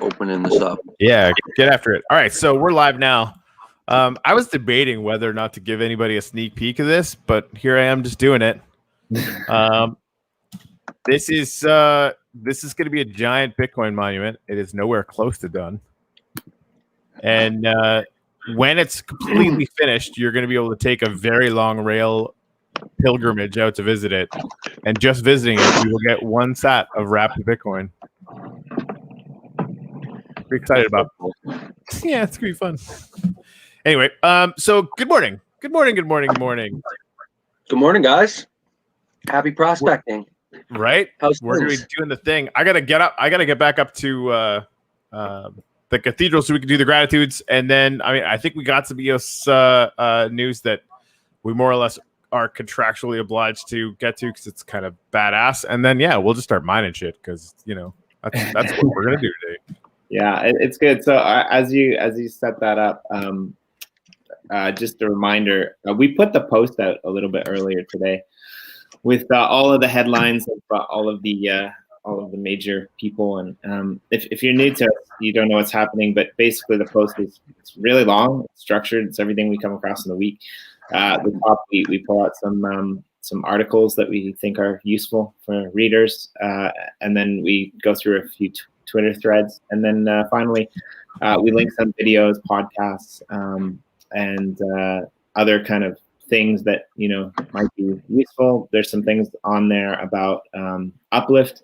opening this up. Yeah, get after it. All right, so we're live now. I was debating whether or not to give anybody a sneak peek of this, but here I am just doing it. This is going to be a giant Bitcoin monument. It is nowhere close to done. And when it's completely finished, you're going to be able to take a very long rail pilgrimage out to visit it. And just visiting it, you will get one sat of wrapped Bitcoin. Pretty excited about it. Yeah, it's going to be fun. Anyway, so good morning. Good morning, guys. Happy prospecting. Right? We're going to be doing the thing. I got to get back up to the cathedral so we can do the gratitudes. And then, I think we got some EOS news that we more or less are contractually obliged to get to because it's kind of badass. And then, yeah, we'll just start mining shit because, that's what we're going to do today. Yeah, it's good. So as you set that up, just a reminder, we put the post out a little bit earlier today with all of the headlines of all of the major people. And if you're new to it, you don't know what's happening, but basically the post is it's really long, it's structured, it's everything we come across in the week. The top, we pull out some articles that we think are useful for readers, and then we go through a few Twitter threads, and then finally we link some videos, podcasts, and other kind of things that might be useful. There's some things on there about Uplift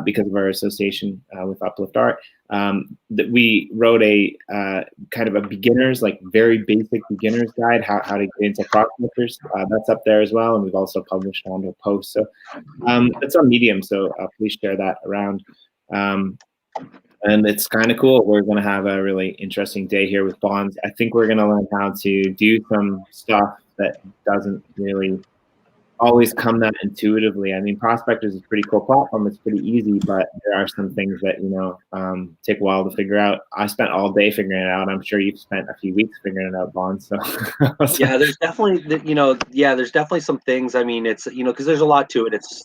because of our association with Uplift Art. That we wrote a kind of a beginner's, like very basic beginner's guide, how to get into prospectors. That's up there as well, and we've also published onto a post. So it's on Medium, so please share that around. And it's kind of cool. We're going to have a really interesting day here with Bonz. I think we're going to learn how to do some stuff that doesn't really always come that intuitively. Prospectors is a pretty cool platform. It's pretty easy, but there are some things that, take a while to figure out. I spent all day figuring it out. I'm sure you've spent a few weeks figuring it out, Bonz. So yeah, there's definitely, there's definitely some things. It's, because there's a lot to it. It's,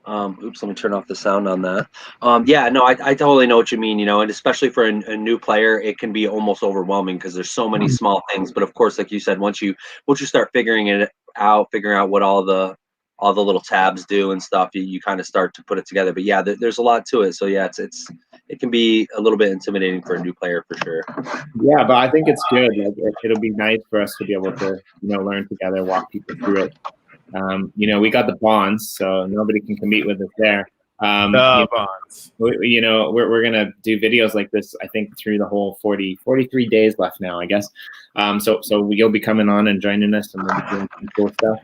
oops, let me turn off the sound on that. I totally know what you mean, and especially for a new player, it can be almost overwhelming because there's so many small things. But of course, like you said, once you start figuring out what all the little tabs do and stuff, you kind of start to put it together. But yeah, there's a lot to it. So yeah, it can be a little bit intimidating for a new player for sure. Yeah, but I think it's good. Like, it'll be nice for us to be able to learn together, walk people through it. We got the Bonz, so nobody can compete with us there. Bonz. We're gonna do videos like this, I think, through the whole 43 days left now, I guess. So you'll be coming on and joining us, and we'll be doing some cool stuff.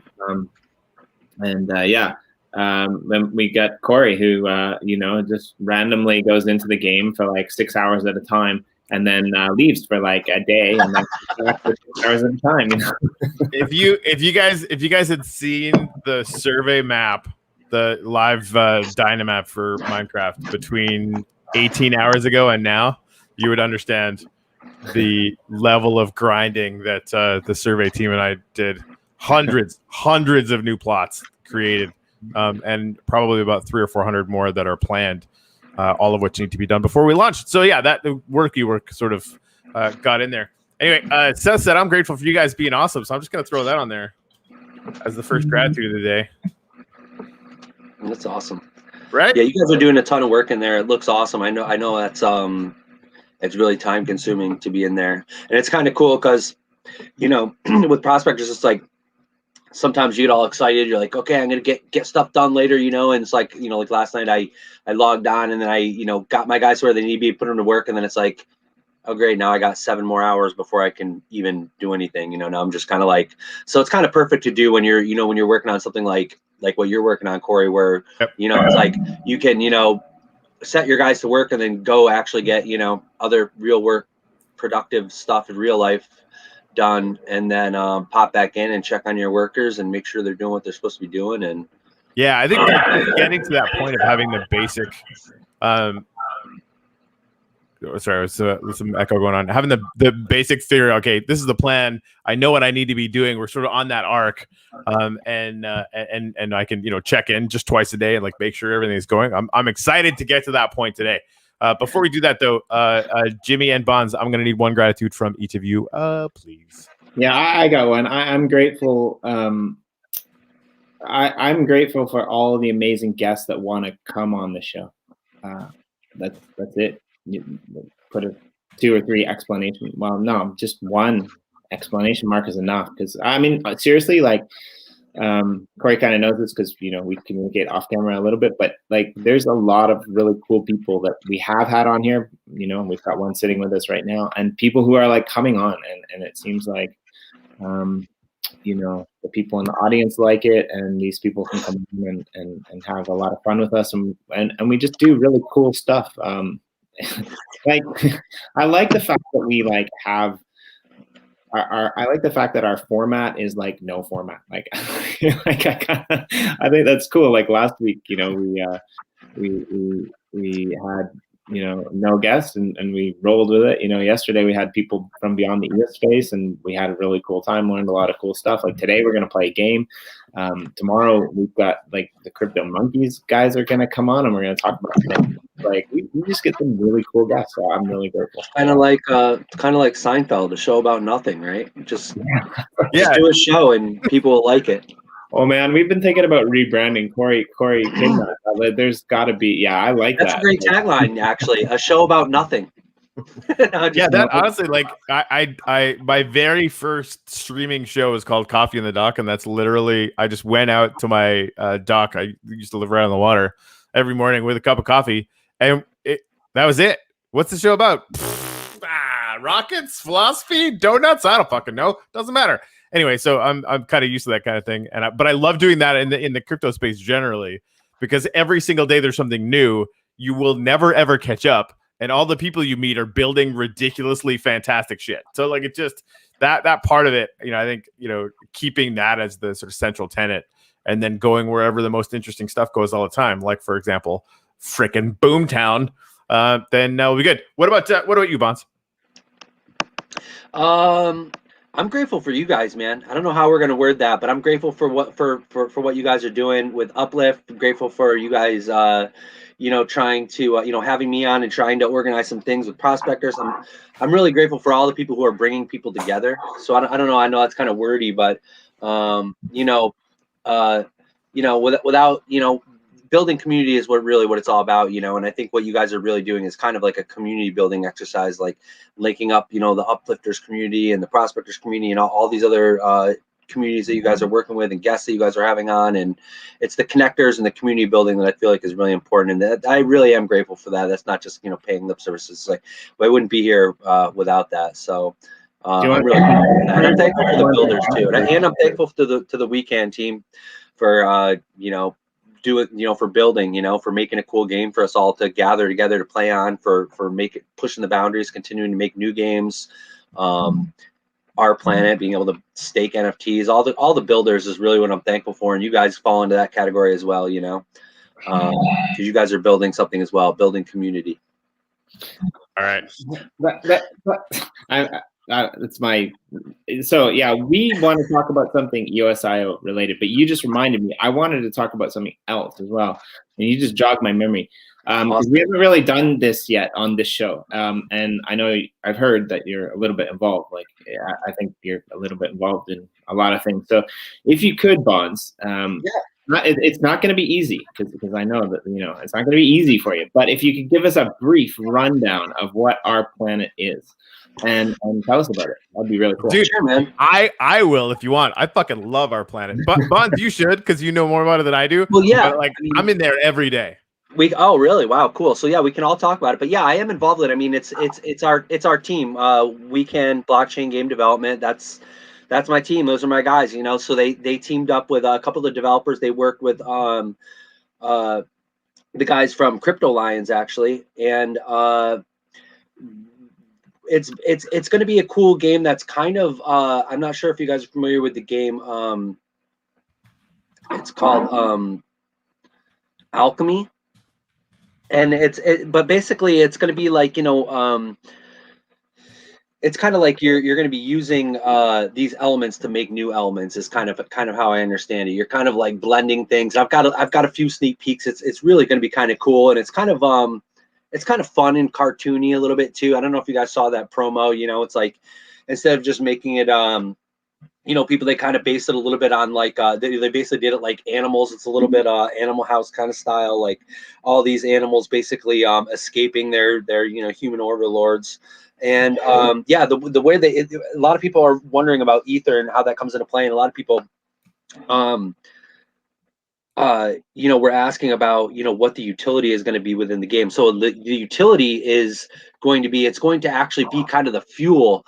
Then we got Corey, who just randomly goes into the game for like 6 hours at a time, and then leaves for like a day, and then for 6 hours at a time. If you guys had seen the survey map, the live Dynamap for Minecraft between 18 hours ago and now, you would understand the level of grinding that the survey team and I did. Hundreds of new plots created, and probably about 300 or 400 more that are planned. All of which need to be done before we launch. So yeah, that work sort of got in there. Anyway, Seth said, I'm grateful for you guys being awesome. So I'm just going to throw that on there as the first gratitude of the day. That's awesome. Right? Yeah, you guys are doing a ton of work in there. It looks awesome. I know that's it's really time consuming to be in there. And it's kind of cool because, with prospectors, it's like, sometimes you get all excited. You're like, okay, I'm going to get stuff done later, and it's like, like last night I logged on and then I, got my guys where they need to be, put them to work. And then it's like, oh, great. Now I got 7 more hours before I can even do anything. Now I'm just kind of like, so it's kind of perfect to do when you're, when you're working on something like what you're working on, Corey, where, it's like you can, set your guys to work and then go actually get, other real work, productive stuff in real life done, and then pop back in and check on your workers and make sure they're doing what they're supposed to be doing. And yeah, I think getting to that point of having the basic sorry, there's some echo going on. Having the basic figure, okay, this is the plan. I know what I need to be doing. We're sort of on that arc, and I can check in just twice a day and like make sure everything is going. I'm excited to get to that point today. Before we do that, though, Jimmy and Bonz, I'm going to need one gratitude from each of you, please. Yeah, I got one. I'm grateful. I'm grateful for all the amazing guests that want to come on the show. That's it. You put a 2 or 3 explanation. Well, no, just one explanation mark is enough. Because I mean, seriously, like Corey kind of knows this because we communicate off camera a little bit. But like, there's a lot of really cool people that we have had on here. We've got one sitting with us right now, and people who are like coming on, and it seems like. The people in the audience like it, and these people can come in and have a lot of fun with us, and we just do really cool stuff. Like, I like the fact that we like have I like the fact that our format is like no format. Like, I think that's cool. Like last week, we had no guests, and we rolled with it. Yesterday we had people from beyond the EOS space, and we had a really cool time, learned a lot of cool stuff. Like today we're going to play a game. Tomorrow we've got like the Crypto Monkeys guys are going to come on, and we're going to talk about things. Like we just get some really cool guests. So I'm really grateful. Kind of like Seinfeld, a show about nothing, right? Just do a show and people will like it. Oh man, we've been thinking about rebranding. Corey, there's got to be. Yeah, I like that. That's a great tagline, actually. A show about nothing. Yeah, that honestly, like, I my very first streaming show was called Coffee in the Dock, and that's literally I just went out to my dock. I used to live right on the water every morning with a cup of coffee, and that was it. What's the show about? Rockets, philosophy, donuts. I don't fucking know. Doesn't matter. Anyway, so I'm kind of used to that kind of thing, but I love doing that in the crypto space generally, because every single day there's something new. You will never ever catch up, and all the people you meet are building ridiculously fantastic shit. So like it just that part of it, I think keeping that as the sort of central tenet, and then going wherever the most interesting stuff goes all the time. Like for example, frickin' Boomtown. Then we'll be good. What about you, Bonz? I'm grateful for you guys, man. I don't know how we're gonna word that, but I'm grateful for what you guys are doing with Uplift. I'm grateful for you guys, trying to, having me on and trying to organize some things with Prospectors. I'm really grateful for all the people who are bringing people together. So I don't know. I know that's kind of wordy, but without building community is what it's all about, and I think what you guys are really doing is kind of like a community building exercise, like linking up, the Uplifters community and the Prospectors community and all these other communities that you guys are working with and guests that you guys are having on. And it's the connectors and the community building that I feel like is really important. And that I really am grateful for that. That's not just, paying lip services. It's like, I wouldn't be here without that. So I'm really grateful for that. And I'm thankful for the builders too. And I'm thankful to the Weekend team for, for building, for making a cool game for us all to gather together to play on, for pushing the boundaries, continuing to make new games. Our planet, being able to stake NFTs, all the builders is really what I'm thankful for, and you guys fall into that category as well, because you guys are building something as well, building community. All right. It's my. So yeah, we want to talk about something EOSIO related, but you just reminded me. I wanted to talk about something else as well, and you just jogged my memory. Awesome. We haven't really done this yet on this show, and I know I've heard that you're a little bit involved. Like I think you're a little bit involved in a lot of things. So if you could, Bonz, it's not going to be easy because I know that it's not going to be easy for you. But if you could give us a brief rundown of what our planet is. And tell us about it. That'd be really cool. Dude, sure, man. I will if you want. I fucking love our planet. But Bonz, you should, because you know more about it than I do. Well, yeah. But, I'm in there every day. Oh, really? Wow, cool. So yeah, we can all talk about it. But yeah, I am involved in it. I mean, it's our team. Weekend Blockchain Game Development. That's my team. Those are my guys. So they teamed up with a couple of developers. They worked with the guys from Crypto Lions actually, and it's going to be a cool game that's kind of I'm not sure if you guys are familiar with the game. It's called Alchemy, and but basically it's going to be like it's kind of like you're going to be using these elements to make new elements is kind of how I understand it. You're kind of like blending things. I've got a few sneak peeks. It's really going to be kind of cool, and it's kind of it's kind of fun and cartoony a little bit too. I don't know if you guys saw that promo. You know, it's like instead of just making it you know, people, they kind of based it a little bit on like they basically did it like animals. It's a little bit Animal House kind of style, like all these animals basically escaping their you know, human overlords. And yeah, the way a lot of people are wondering about Ether and how that comes into play, and a lot of people you know, we're asking about, you know, what the utility is going to be within the game. So the utility is going to be, it's going to actually be kind of the fuel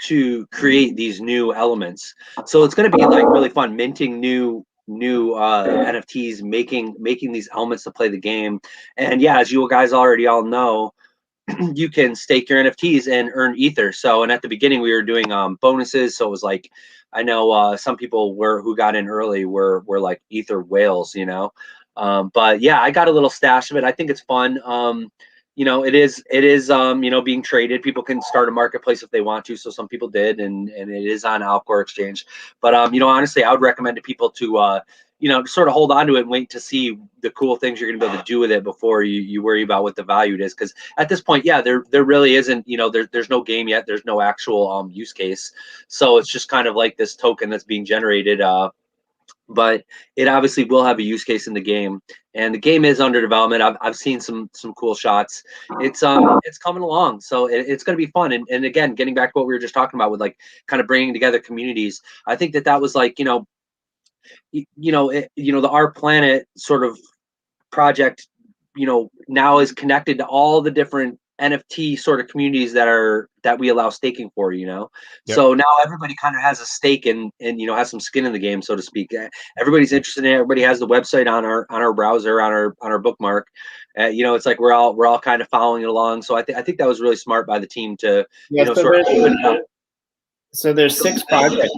to create these new elements. So it's going to be like really fun minting new NFTs, making these elements to play the game. And yeah, as you guys already all know, you can stake your NFTs and earn Ether. So, and at the beginning we were doing bonuses. So it was like, I know some people who got in early were like Ether whales, you know. But yeah, I got a little stash of it. I think it's fun. You know, it is you know, being traded. People can start a marketplace if they want to. So some people did, and it is on Alcor Exchange. But you know, honestly, I would recommend to people to you know, sort of hold on to it and wait to see the cool things you're going to be able to do with it before you worry about what the value is. Because at this point, yeah, there really isn't, you know, there's no game yet. There's no actual use case. So it's just kind of like this token that's being generated. But it obviously will have a use case in the game, and the game is under development. I've seen some cool shots. It's coming along, so it's going to be fun. And again, getting back to what we were just talking about with like kind of bringing together communities, I think that was like, you know, the Our Planet sort of project, you know, now is connected to all the different NFT sort of communities that we allow staking for, you know. Yep. So now everybody kind of has a stake and you know, has some skin in the game, so to speak. Everybody's interested in it. Everybody has the website on our browser, on our bookmark. You know, it's like we're all kind of following it along. So I think that was really smart by the team to you know, sort of open it up. So there's 6 projects.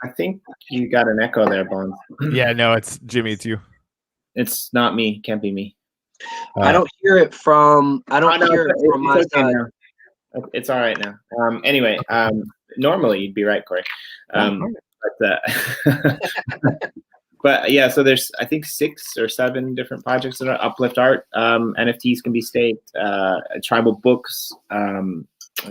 I think you got an echo there, Bonz. Yeah, no, it's Jimmy. It's you. It's not me. Can't be me. I don't hear it from. I don't hear it from my side. It's all right now. Anyway, normally you'd be right, Corey. But yeah, so there's I think 6 or 7 different projects that are uplift art. NFTs can be staked. Tribal books.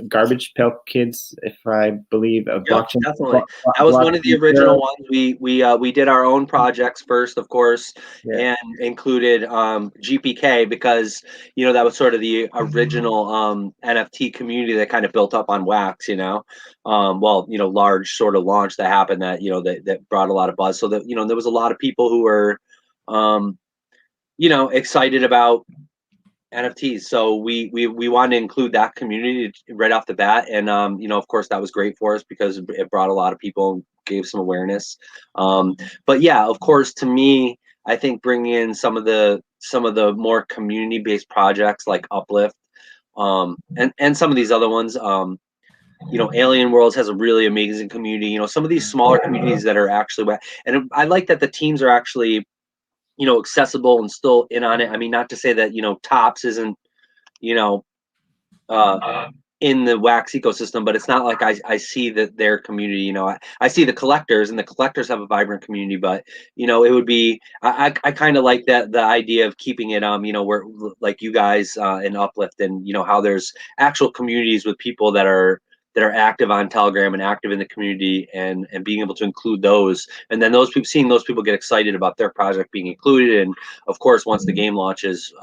Garbage Pail Kids, if I believe, a blockchain. Definitely. That was one of the original ones. We did our own projects first, of course, and included GPK because, you know, that was sort of the original NFT community that kind of built up on Wax, you know. Well, you know, large sort of launch that happened that, you know, that brought a lot of buzz. So that, you know, there was a lot of people who were you know, excited about NFTs. So we wanted to include that community right off the bat, and you know, of course, that was great for us because it brought a lot of people and gave some awareness. But yeah, of course, to me, I think bringing in some of the more community-based projects like Uplift, and some of these other ones, you know, Alien Worlds has a really amazing community. You know, some of these smaller communities that are actually, and I like that the teams are actually, you know, accessible and still in on it. I mean, not to say that, you know, Tops isn't, you know, in the Wax ecosystem, but it's not like I see that their community, you know, I see the collectors, and the collectors have a vibrant community, but, you know, it would be, I kind of like that, the idea of keeping it, you know, where like you guys in Uplift, and, you know, how there's actual communities with people that are active on Telegram and active in the community, and being able to include those, and then those people, seeing those people get excited about their project being included. And of course, once the game launches,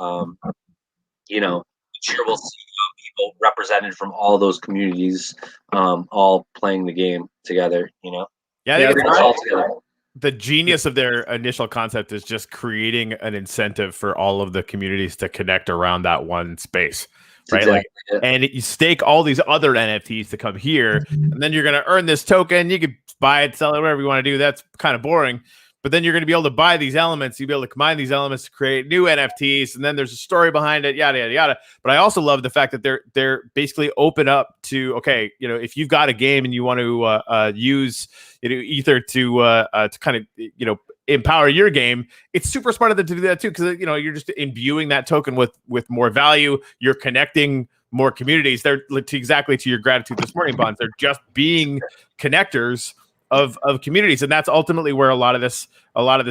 you know, sure, we'll see people represented from all those communities, all playing the game together, you know. Yeah, I think it's all together. The genius of their initial concept is just creating an incentive for all of the communities to connect around that one space. Right, exactly. Like, and you stake all these other NFTs to come here, and then you're going to earn this token. You can buy it, sell it, whatever you want to do. That's kind of boring, but then you're going to be able to buy these elements. You'll be able to combine these elements to create new NFTs, and then there's a story behind it, yada yada yada. But I also love the fact that they're basically open up to, okay, you know, if you've got a game and you want to use, you know, Ether to kind of, you know, empower your game, it's super smart of them to do that too, because, you know, you're just imbuing that token with more value. You're connecting more communities. They're exactly to your gratitude this morning, Bonz. They're just being connectors of communities, and that's ultimately where a lot of this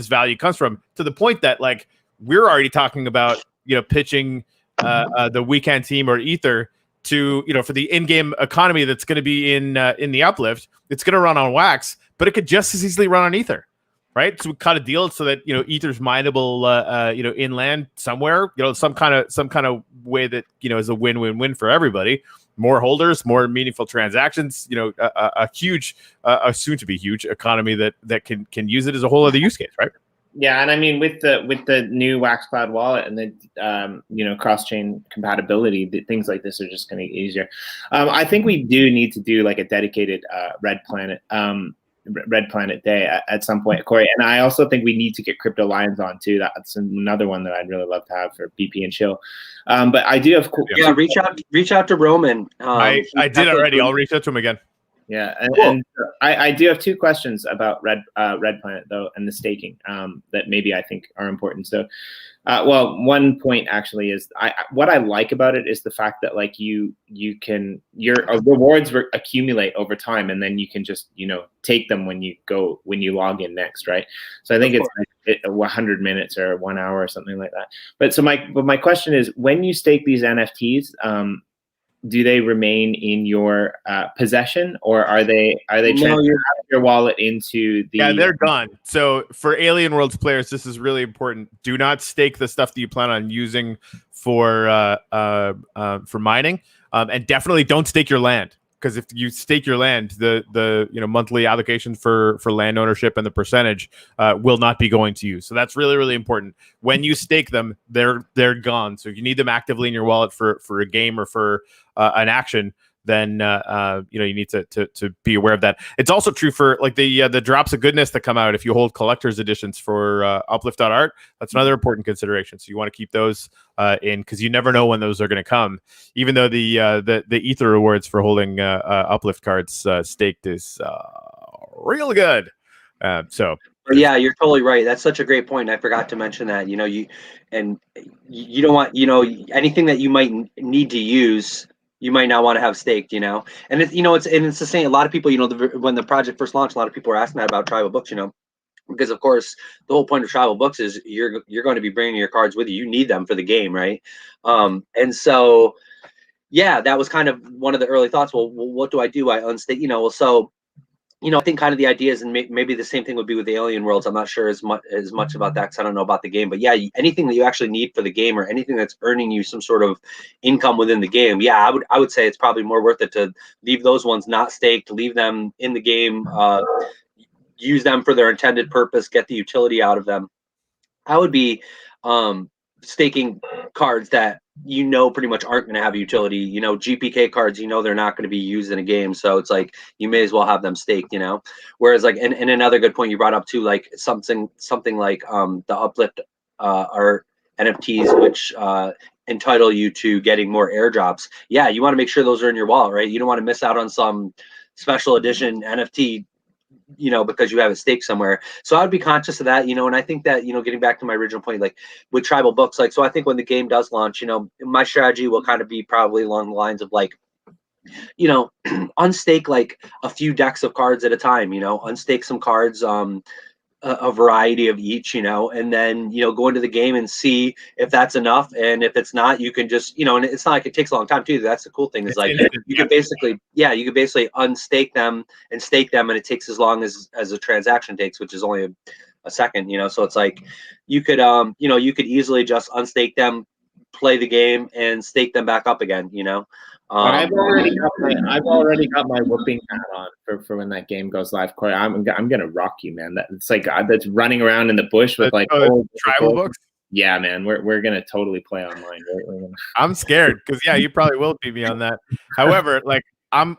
value comes from. To the point that, like, we're already talking about, you know, pitching the weekend team or Ether to, for the in-game economy that's going to be in the uplift. It's going to run on Wax, but it could just as easily run on Ether, right? So we cut a deal so that Ether's mineable inland somewhere, some kind of way that is a win-win-win for everybody. More holders, more meaningful transactions, a huge, a soon-to-be huge economy that can use it as a whole other use case, right? Yeah, and I mean with the new Wax Cloud wallet and the cross-chain compatibility, things like this are just going to get easier. I think we do need to do like a dedicated Red Planet Day at some point, Corey. And I also think we need to get Crypto Lions on too. That's another one that I'd really love to have for BP and Chill. But I do have reach out to Roman. I did already. I'll reach out to him again. Yeah, and I do have two questions about Red Planet though, and the staking that maybe I think are important. So, one point actually is what I like about it is the fact that like your rewards accumulate over time, and then you can just take them when you log in next, right? So I think it's like 100 minutes or 1 hour or something like that. But my question is, when you stake these NFTs, do they remain in your possession, or are they transferred your wallet into the? Yeah, they're gone. So for Alien Worlds players, this is really important. Do not stake the stuff that you plan on using for mining, and definitely don't stake your land, because if you stake your land, the monthly allocation for land ownership and the percentage will not be going to you. So that's really, really important. When you stake them, they're gone. So if you need them actively in your wallet for a game or for an action, then you need to be aware of that. It's also true for like the drops of goodness that come out if you hold collector's editions for uplift.art. That's another important consideration. So you want to keep those in, because you never know when those are going to come. Even though the Ether rewards for holding uplift cards staked is real good. So. Yeah, you're totally right. That's such a great point. I forgot to mention that. You don't want anything that you might need to use, you might not want to have staked, and it's the same. A lot of people, when the project first launched, a lot of people were asking that about tribal books, because of course the whole point of tribal books is you're going to be bringing your cards with you. You need them for the game, right? And so, yeah, that was kind of one of the early thoughts. Well, what do? I unstake, so. I think kind of the idea is, and maybe the same thing would be with the Alien Worlds. I'm not sure as much about that because I don't know about the game. But yeah, anything that you actually need for the game, or anything that's earning you some sort of income within the game, yeah, I would say it's probably more worth it to leave those ones not staked, leave them in the game, use them for their intended purpose, get the utility out of them. I would be staking cards that pretty much aren't going to have utility. GPK cards, they're not going to be used in a game, so it's like you may as well have them staked. Whereas like, and another good point you brought up too, like something like the uplift art NFTs, which entitle you to getting more airdrops. Yeah, you want to make sure those are in your wallet, right? You don't want to miss out on some special edition NFT because you have it staked somewhere. So I would be conscious of that, and I think that, getting back to my original point, like with tribal books, like, so I think when the game does launch, my strategy will kind of be probably along the lines of like, unstake like a few decks of cards at a time, unstake some cards, a variety of each, and then, go into the game and see if that's enough. And if it's not, you can just, and it's not like it takes a long time too. That's the cool thing is like, you can basically unstake them and stake them. And it takes as long as a transaction takes, which is only a second, so it's like, you could easily just unstake them, play the game, and stake them back up again, I've already got my whooping hat on for when that game goes live, Corey. I'm gonna rock you, man. It's like that's running around in the bush with like tribal books. Yeah, man, we're gonna totally play online. Right? I'm scared because you probably will beat me on that. However, like I'm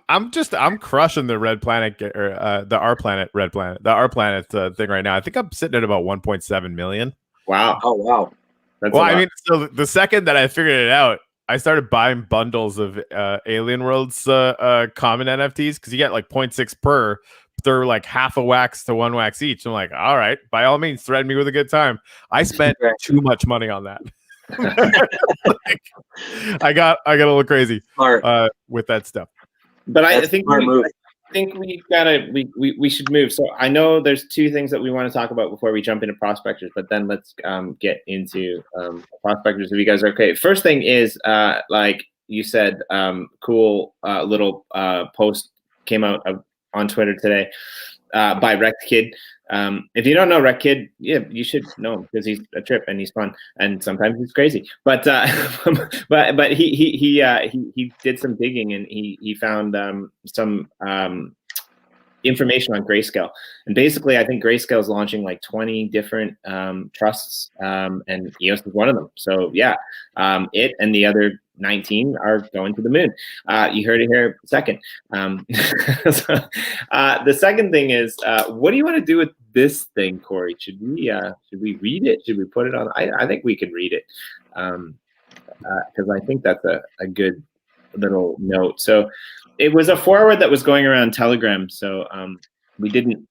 crushing the Red Planet or the R Planet Red Planet, the R Planet thing right now. I think I'm sitting at about 1.7 million. Wow. Oh wow. Well, I mean, so the second that I figured it out, I started buying bundles of Alien Worlds common NFTs because you get like 0.6 per. They're like half a wax to 1 wax each. I'm like, all right, by all means, threaten me with a good time. I spent too much money on that. I got a little crazy with that stuff. But I think think we should move. So I know there's two things that we want to talk about before we jump into prospectors, but then let's get into prospectors if you guys are okay. First thing is like you said, cool little post came out on Twitter today by Wrecked Kid. If you don't know Wrecked Kid, yeah, you should know him because he's a trip and he's fun and sometimes he's crazy. But but he did some digging and he found some information on Grayscale. And basically, I think Grayscale is launching like 20 different trusts, and EOS is one of them. So yeah, it and the other 19 are going to the moon. You heard it here second. The second thing is, what do you want to do with this thing, Corey? Should we read it? Should we put it on? I think we can read it because I think that's a good little note. So it was a forward that was going around Telegram. So we didn't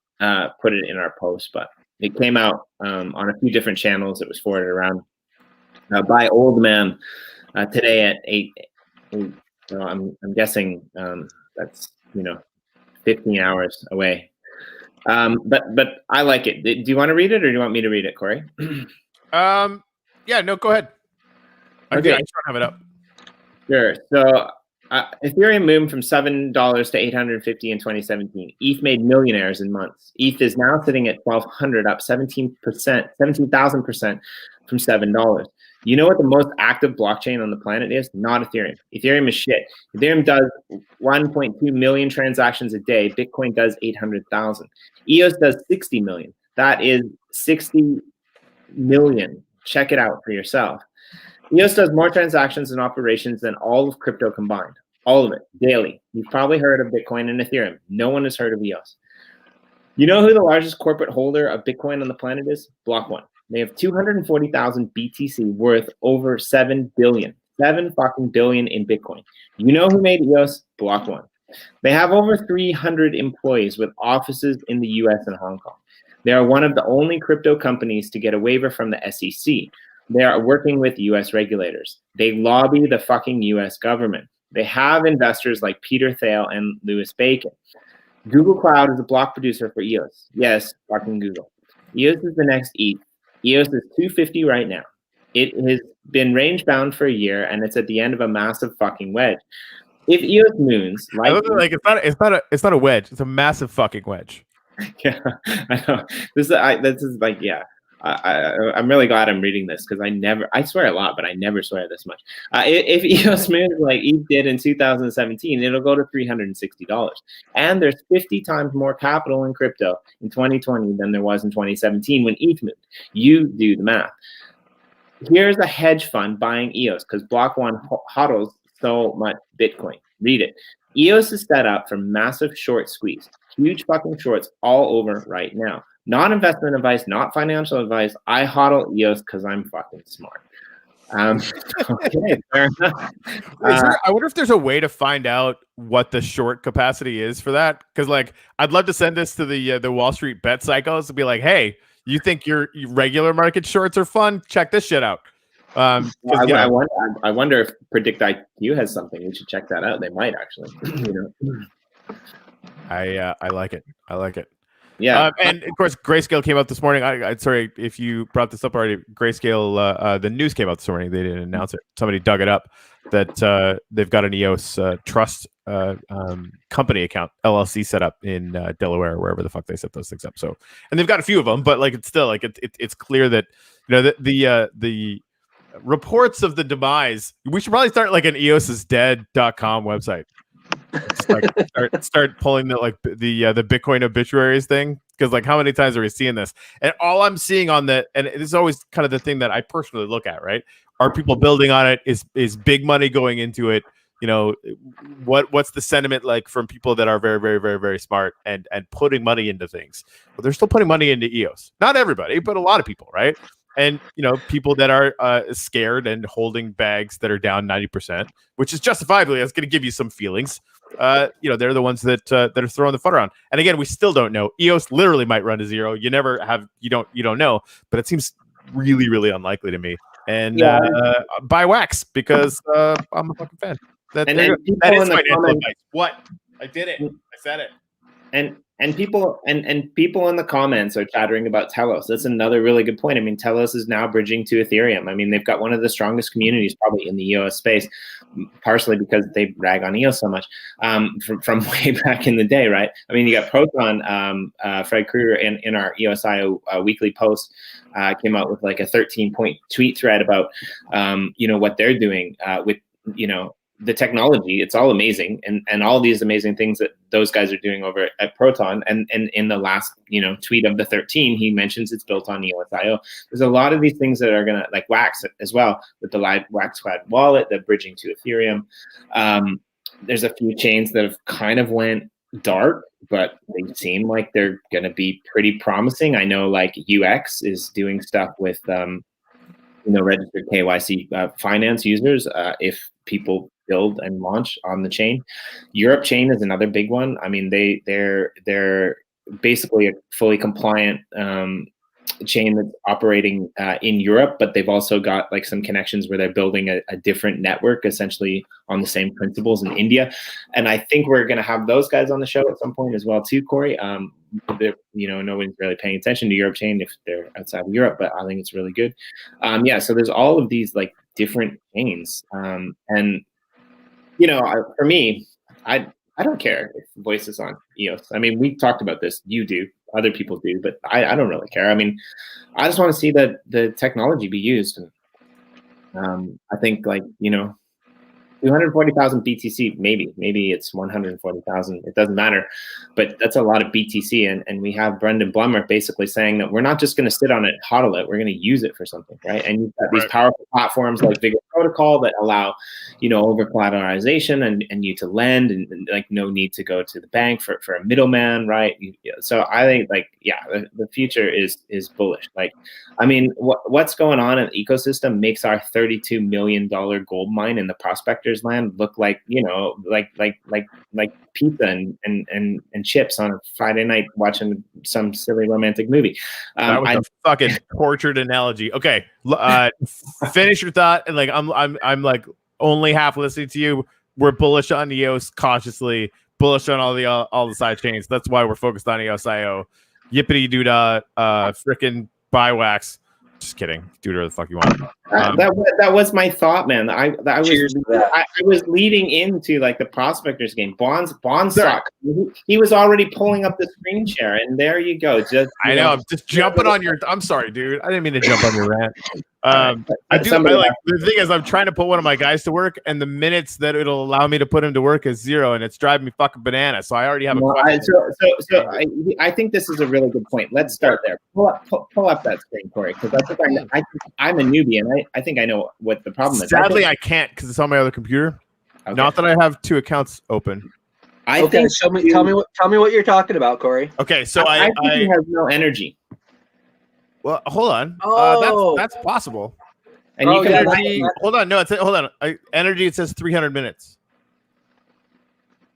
put it in our post, but it came out on a few different channels. It was forwarded around by Old Man today at 8. So I'm guessing that's 15 hours away. But I like it. Do you want to read it or do you want me to read it, Corey? Yeah, no, go ahead. Okay. I just don't have it up. Sure. So Ethereum moved from $7 to $850 in 2017. ETH made millionaires in months. ETH is now sitting at 1,200, up 17,000% from $7. You know what the most active blockchain on the planet is? Not Ethereum. Ethereum is shit. Ethereum does 1.2 million transactions a day. Bitcoin does 800,000. EOS does 60 million. That is 60 million. Check it out for yourself. EOS does more transactions and operations than all of crypto combined. All of it, daily. You've probably heard of Bitcoin and Ethereum. No one has heard of EOS. You know who the largest corporate holder of Bitcoin on the planet is? Block One. They have 240,000 BTC worth over 7 billion. 7 fucking billion in Bitcoin. You know who made EOS? Block One. They have over 300 employees with offices in the US and Hong Kong. They are one of the only crypto companies to get a waiver from the SEC. They are working with US regulators. They lobby the fucking US government. They have investors like Peter Thiel and Louis Bacon. Google Cloud is a block producer for EOS. Yes, fucking Google. EOS is the next ETH. EOS is 250 right now. It has been range bound for a year, and it's at the end of a massive fucking wedge. If EOS moons, it's not a wedge. It's a massive fucking wedge. Yeah, I know. This is like, yeah. I'm really glad I'm reading this because I swear a lot, but I never swear this much. If EOS moves like ETH did in 2017, it'll go to $360. And there's 50 times more capital in crypto in 2020 than there was in 2017 when ETH moved. You do the math. Here's a hedge fund buying EOS because Block One hodls so much Bitcoin. Read it. EOS is set up for massive short squeeze. Huge fucking shorts all over right now. Not investment advice, not financial advice. I hodl EOS because I'm fucking smart. Okay, fair enough. I wonder if there's a way to find out what the short capacity is for that. Because like, I'd love to send this to the Wall Street bet psychos and be like, hey, you think your regular market shorts are fun? Check this shit out. I wonder if Predict IQ has something. We should check that out. They might actually. I like it. I like it. Yeah, and of course, Grayscale came out this morning. I sorry if you brought this up already. Grayscale, the news came out this morning. They didn't announce it. Somebody dug it up that they've got an EOS trust company account LLC set up in Delaware, wherever the fuck they set those things up. So, and they've got a few of them, but like it's still like it's clear that the reports of the demise. We should probably start like an EOSisdead.com website. Just like start pulling the Bitcoin obituaries thing, because like how many times are we seeing this? And all I'm seeing on the, and this is always kind of the thing that I personally look at, right? Are people building on it? Is big money going into it? What's the sentiment like from people that are very, very, very, very smart and putting money into things? Well, they're still putting money into EOS. Not everybody, but a lot of people, right? And people that are scared and holding bags that are down 90%, which is justifiably, that's going to give you some feelings. They're the ones that are throwing the fun around. And again, we still don't know. EOS literally might run to zero. You never have. You don't know. But it seems really, really unlikely to me. And buy wax because I'm a fucking fan. That is financial advice. What? I did it. I said it. And people in the comments are chattering about Telos. That's another really good point. I mean, Telos is now bridging to Ethereum. I mean, they've got one of the strongest communities probably in the EOS space, partially because they rag on EOS so much from way back in the day, right? I mean, you got Proton, Fred Krueger in our EOSIO weekly post came out with like a 13-point tweet thread about what they're doing with the technology. It's all amazing, and all these amazing things that those guys are doing over at Proton. And in the last tweet of the 13, he mentions it's built on EOSIO. There's a lot of these things that are gonna, like Wax as well, with the live Wax Squad wallet, the bridging to Ethereum. There's a few chains that have kind of went dark, but they seem like they're gonna be pretty promising. I know like UX is doing stuff with registered KYC finance users if people build and launch on the chain. Europe chain is another big one. I mean, they're basically a fully compliant chain that's operating in Europe, but they've also got like some connections where they're building a different network, essentially on the same principles in India. And I think we're going to have those guys on the show at some point as well too, Corey. Nobody's really paying attention to Europe chain if they're outside of Europe, but I think it's really good. So there's all of these like different chains, and for me, I don't care if Voice is on EOS. I mean, we talked about this. You do, other people do, but I don't really care. I mean, I just want to see the technology be used. And I think 240,000 BTC, maybe it's 140,000. It doesn't matter, but that's a lot of BTC. And we have Brendan Blummer basically saying that we're not just going to sit on it, hodl it. We're going to use it for something, right? And you've got these powerful platforms like Vigor Protocol that allow, over collateralization and you to lend and like no need to go to the bank for a middleman, right? So I think the future is bullish. Like, I mean, what's going on in the ecosystem makes our $32 million gold mine in the Prospectors land look like like pizza and chips on a Friday night watching some silly romantic movie. That was a fucking tortured analogy. Okay, finish your thought. And like I'm like only half listening to you. We're bullish on EOS, cautiously bullish on all the side chains. That's why we're focused on EOSIO. Yippity doo dah, frickin' buy Wax. Just kidding. Do whatever the fuck you want. That was my thought, man. I was leading into like the Prospectors game. Bonz suck. He was already pulling up the screen share, and there you go. I know. I'm just jumping on your. I'm sorry, dude. I didn't mean to jump on your rant. The thing is, I'm trying to put one of my guys to work, and the minutes that it'll allow me to put him to work is 0, and it's driving me fucking bananas. So I already have a question. I think this is a really good point. Let's start there. Pull up that screen, Corey, because I'm a newbie, and I think I know what the problem is. Sadly, I can't because it's on my other computer. Okay. Not that I have 2 accounts open. Tell me what you're talking about, Corey. Okay, so I think he has no energy. Well, hold on. That's possible. And you can energy. Hold on. No, hold on. Energy. It says 300 minutes.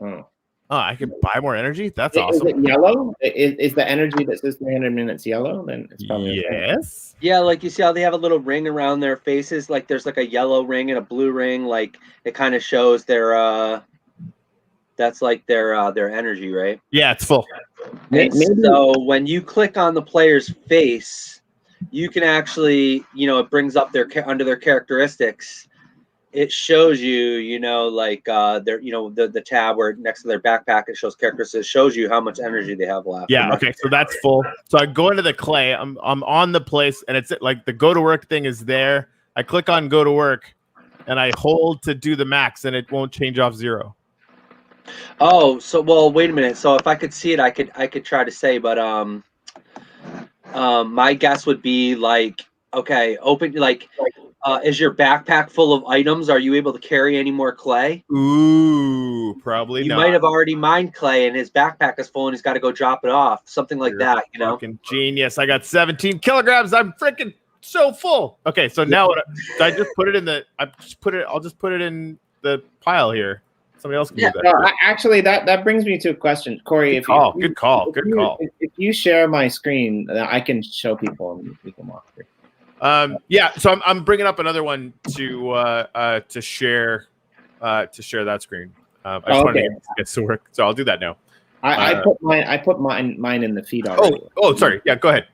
Oh, I can buy more energy. That's awesome. Is it yellow? Is the energy that says 300 minutes yellow? Then it's probably yes. Okay. Yeah, like you see how they have a little ring around their faces. Like there's like a yellow ring and a blue ring. Like it kind of shows their. That's like their energy, right? Yeah, it's full. So when you click on the player's face, you can actually, it brings up under their characteristics. It shows you, the tab where next to their backpack, it shows characteristics. It shows you how much energy they have left. Yeah. Okay. So that's full. So I go into the clay. I'm on the place, and it's like the go to work thing is there. I click on go to work, and I hold to do the max, and it won't change off 0. Oh, so wait a minute. So if I could see it, I could try to say, but my guess would be like, okay, open is your backpack full of items? Are you able to carry any more clay? Ooh, probably you not. You might have already mined clay, and his backpack is full, and he's got to go drop it off. Something like that, Fucking genius! I got 17 kilograms. I'm freaking so full. Okay, so now I just put it in the. I'll just put it in the pile here. Somebody else can do that. Actually, that brings me to a question, Corey. Good call. If you share my screen, I can show people and we can walk through. Yeah. So I'm bringing up another one to share that screen. I just wanted to get to work, so I'll do that now. I put mine in the feed already. Oh, sorry. Yeah, go ahead.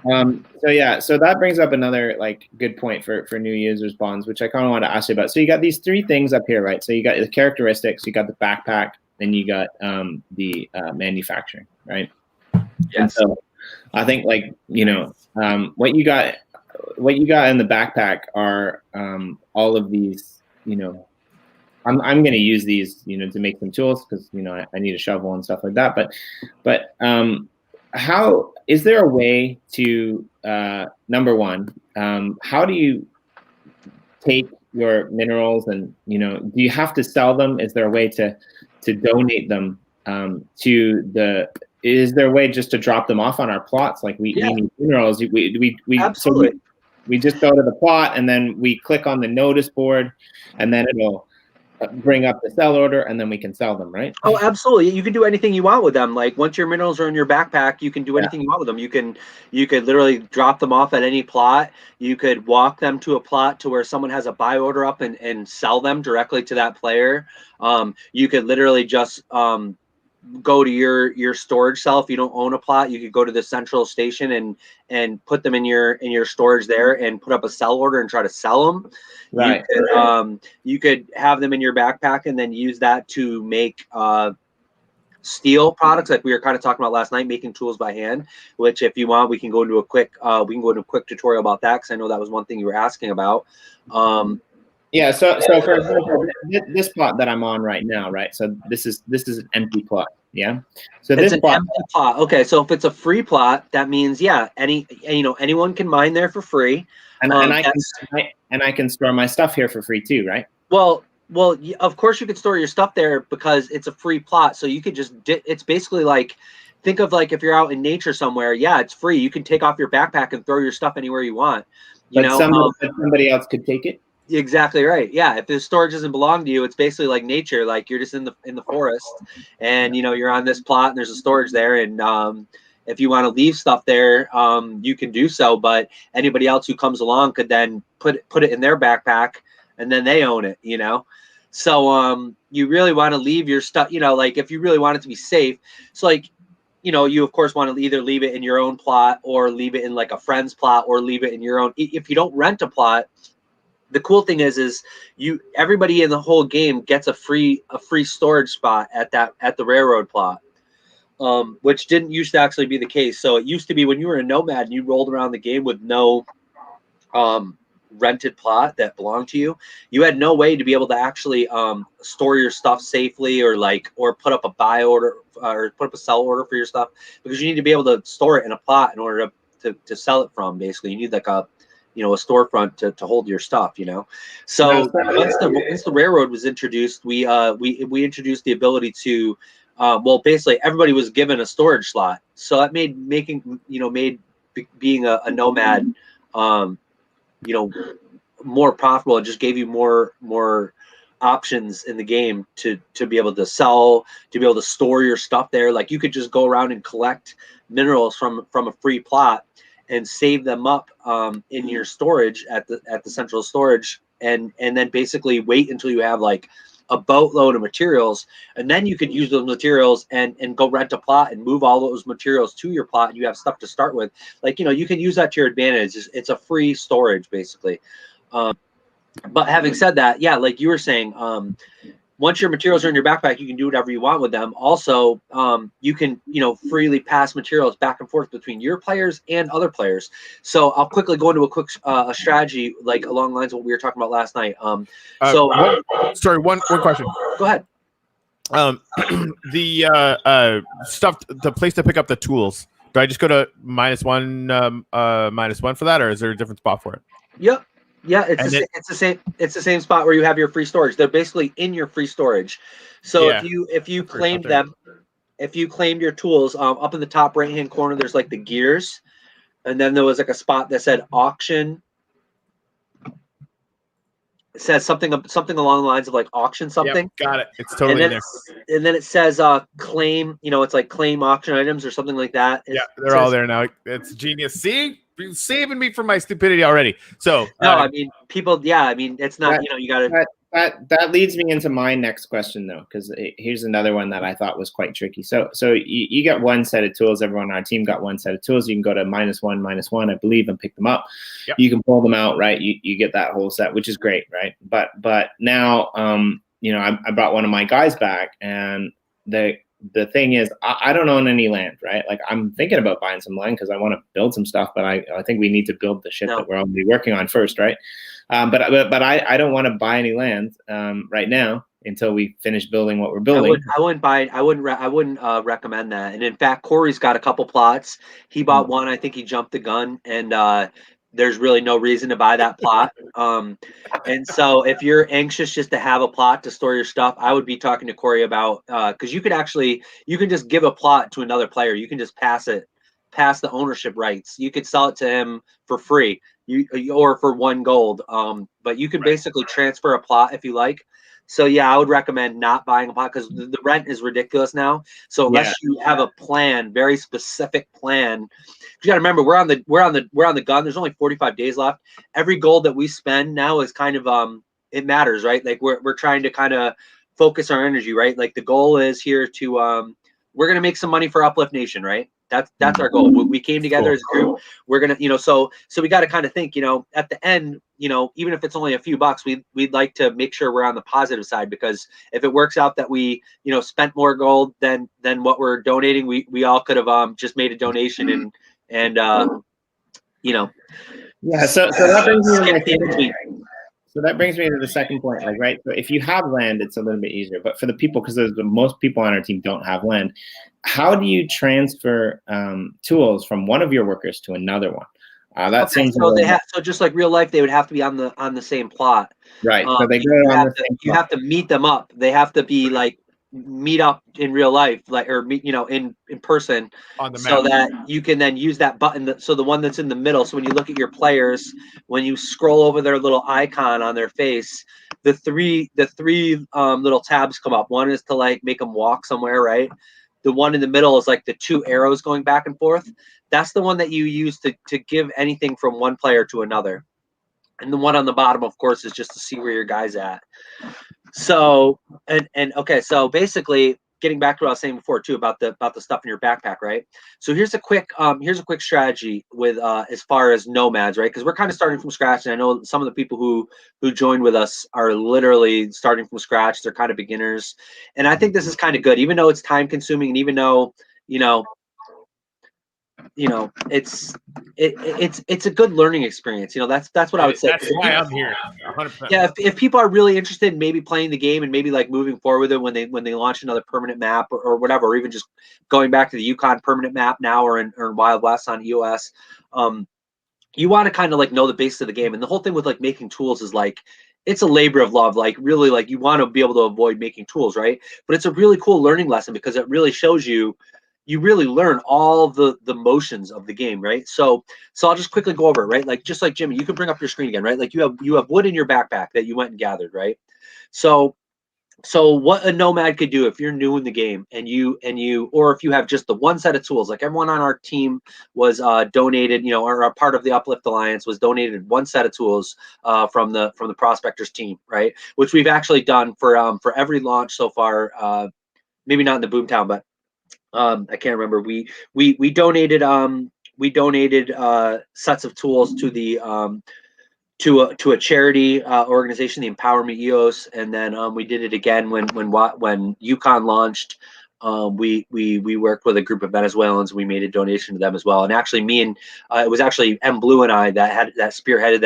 So that brings up another like good point for new users, Bonz, which I kind of want to ask you about. So you got these three things up here, right? So you got the characteristics, you got the backpack, and you got the manufacturing, right? Yes. And so I think like what you got in the backpack are all of these, I'm going to use these, to make some tools because, I need a shovel and stuff like that. But how is there a way to number one, how do you take your minerals and, do you have to sell them? Is there a way to donate them is there a way just to drop them off on our plots? Like we need minerals. We Absolutely. So we just go to the plot and then we click on the notice board and then it'll bring up the sell order and then we can sell them, right? Oh, absolutely. You can do anything you want with them. Like once your minerals are in your backpack, you can do anything you want with them. You could literally drop them off at any plot. You could walk them to a plot to where someone has a buy order up and sell them directly to that player. You could literally just go to your storage cell. If you don't own a plot, you could go to the central station and put them in your storage there and put up a sell order and try to sell them. Right. You could have them in your backpack and then use that to make steel products, like we were kind of talking about last night, making tools by hand. Which, if you want, we can go into a quick tutorial about that because I know that was one thing you were asking about. Yeah. So for example, this plot that I'm on right now, right? So this is an empty plot. Yeah. So it's this an empty plot. Okay. So if it's a free plot, that means anyone can mine there for free. And I can store my stuff here for free too, right? Well, of course you could store your stuff there because it's a free plot. So you could just, it's basically like, think of like if you're out in nature somewhere, it's free. You can take off your backpack and throw your stuff anywhere you want. Somebody else could take it. Exactly right. Yeah. If the storage doesn't belong to you, it's basically like nature. Like you're just in the forest and, you're on this plot and there's a storage there. And, if you want to leave stuff there, you can do so. But anybody else who comes along could then put it in their backpack, and then they own it. So you really want to leave your stuff. Like if you really want it to be safe. So like, you of course want to either leave it in your own plot or leave it in like a friend's plot or leave it in your own. If you don't rent a plot, the cool thing is everybody in the whole game gets a free storage spot at the railroad plot. Which didn't used to actually be the case. So it used to be when you were a nomad and you rolled around the game with no rented plot that belonged to you, you had no way to be able to actually store your stuff safely or put up a buy order or put up a sell order for your stuff, because you need to be able to store it in a plot in order to sell it from. Basically, you need like a storefront to hold your stuff. So once the railroad was introduced, we introduced the ability to basically everybody was given a storage slot. So that made being a nomad, more profitable. It just gave you more options in the game to be able to sell, to be able to store your stuff there. Like you could just go around and collect minerals from a free plot and save them up in your storage at the central storage, and then basically wait until you have like a boatload of materials, and then you could use those materials and go rent a plot and move all those materials to your plot, and you have stuff to start with. Like, you can use that to your advantage. It's a free storage basically. But having said that, like you were saying, once your materials are in your backpack, you can do whatever you want with them. Also, you can, freely pass materials back and forth between your players and other players. So I'll quickly go into a quick a strategy, like along the lines of what we were talking about last night. One question. Go ahead. The stuff, the place to pick up the tools. Do I just go to -1 for that, or is there a different spot for it? Yep. Yeah, it's the same spot where you have your free storage. They're basically in your free storage. So if you claimed them, if you claimed your tools, up in the top right hand corner, there's like the gears, and then there was like a spot that said auction. It says something along the lines of like auction something. Yep, got it. It's totally in there. And then it says claim. It's like claim auction items or something like that. They're all there now. It's genius. See. Saving me from my stupidity already. So no, I mean people. Yeah, I mean it's not. You got to. that leads me into my next question though, because here's another one that I thought was quite tricky. So you get one set of tools. Everyone on our team got one set of tools. You can go to -1, I believe, and pick them up. Yep. You can pull them out, right? You get that whole set, which is great, right? But now, I brought one of my guys back, and the thing is, I don't own any land, right? Like, I'm thinking about buying some land because I want to build some stuff, but I think we need to build the shit that we're already working on first, right? But I don't want to buy any land right now until we finish building what we're building. I wouldn't recommend that. And in fact, Corey's got a couple plots. He bought one. I think he jumped the gun, and there's really no reason to buy that plot. And so if you're anxious just to have a plot to store your stuff, I would be talking to Corey about, because you can just give a plot to another player. You can just pass the ownership rights. You could sell it to him for free, or for 1 gold. But you can basically transfer a plot if you like. So yeah, I would recommend not buying a plot because the rent is ridiculous now. So unless you have a plan, very specific plan, you got to remember we're on the gun. There's only 45 days left. Every gold that we spend now is kind of it matters, right? Like we're trying to kind of focus our energy, right? Like the goal is here to we're gonna make some money for Uplift Nation, right? That's our goal. We came together as a group. We're gonna, so we got to kind of think, at the end, even if it's only a few bucks, we'd like to make sure we're on the positive side, because if it works out that we, spent more gold than what we're donating, we all could have just made a donation and yeah. So that brings me to So that brings me to the second point, like, right? So if you have land, it's a little bit easier. But for the people, because most people on our team don't have land, how do you transfer tools from one of your workers to another one? That seems so so just like real life, they would have to be on the same plot, right? So they go on the same plot. You have to meet them up. They have to be like meet up in real life, like, or meet, in person on the map, so that you can then use that button. So the one that's in the middle. So when you look at your players, when you scroll over their little icon on their face, the three little tabs come up. One is to like make them walk somewhere, right? The one in the middle is like the 2 arrows going back and forth. That's the one that you use to give anything from one player to another. And the one on the bottom, of course, is just to see where your guy's at. So, okay, so basically, getting back to what I was saying before too about the stuff in your backpack, right? So here's a quick strategy with as far as nomads, right? Because we're kind of starting from scratch, and I know some of the people who joined with us are literally starting from scratch. They're kind of beginners, and I think this is kind of good, even though it's time consuming, and even though it's a good learning experience. That's what I would say. That's why I'm here. 100%. Yeah, if people are really interested in maybe playing the game and maybe like moving forward with it when they launch another permanent map or whatever, or even just going back to the Yukon permanent map now or in Wild West on EOS, you want to kind of like know the basics of the game. And the whole thing with like making tools is like, it's a labor of love. Like really, like you want to be able to avoid making tools, right? But it's a really cool learning lesson because it really shows you really learn all the motions of the game, right? So I'll just quickly go over it, right? Like just like Jimmy, you can bring up your screen again, right? Like you have wood in your backpack that you went and gathered, right? So what a nomad could do if you're new in the game or if you have just the one set of tools, like everyone on our team was donated, or a part of the Uplift Alliance was donated one set of tools from the Prospectors team, right? Which we've actually done for every launch so far. Maybe not in the Boomtown, but I can't remember. We donated sets of tools to the to a charity organization, the Empowerment EOS, and then we did it again when Yukon launched. We worked with a group of Venezuelans. We made a donation to them as well. And actually, it was actually M Blue and I that spearheaded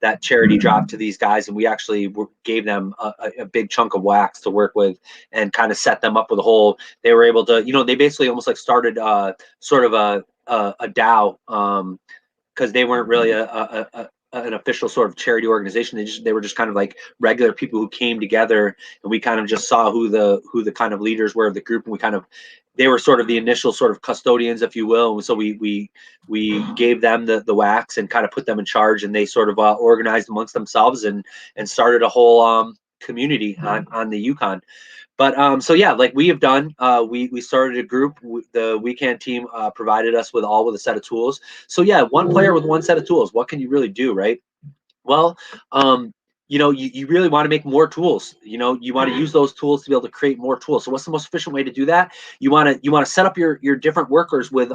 that charity drop to these guys, and we actually gave them a big chunk of wax to work with and kind of set them up with a whole. They were able to, they basically almost like started sort of a DAO because they weren't really an official sort of charity organization. They were just kind of like regular people who came together, and we kind of just saw who the kind of leaders were of the group, and they were sort of the initial sort of custodians, if you will. And so we gave them the wax and kind of put them in charge, and they sort of organized amongst themselves and started a whole community on the Yukon. But so yeah, like we have done, we started a group. The weekend team provided us with a set of tools. So yeah, one player with one set of tools. What can you really do, right? Well, you really want to make more tools. You want to use those tools to be able to create more tools. So what's the most efficient way to do that? You want to set up your different workers with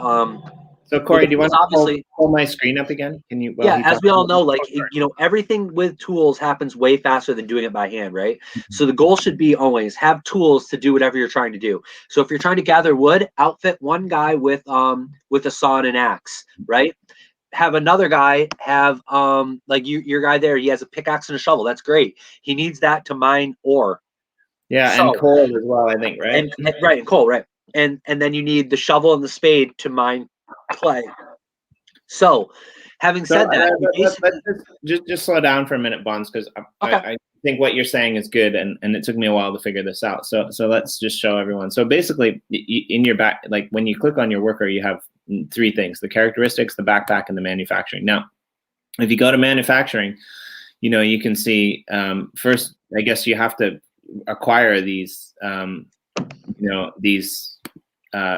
So Corey, do you want to obviously pull my screen up again? Can you? Yeah, as we all know, like everything with tools happens way faster than doing it by hand, right? So the goal should be always have tools to do whatever you're trying to do. So if you're trying to gather wood, outfit one guy with a saw and an axe, right? Have another guy have like your guy there, he has a pickaxe and a shovel. That's great. He needs that to mine ore. Yeah, and coal as well, I think, right? And coal, right? And then you need the shovel and the spade to mine clay. So, having said that, let's just slow down for a minute, Bonz, because I think what you're saying is good, and it took me a while to figure this out. So let's just show everyone. So basically, in your back, like when you click on your worker, you have three things: the characteristics, the backpack, and the manufacturing. Now, if you go to manufacturing, you can see first, I guess you have to acquire these, these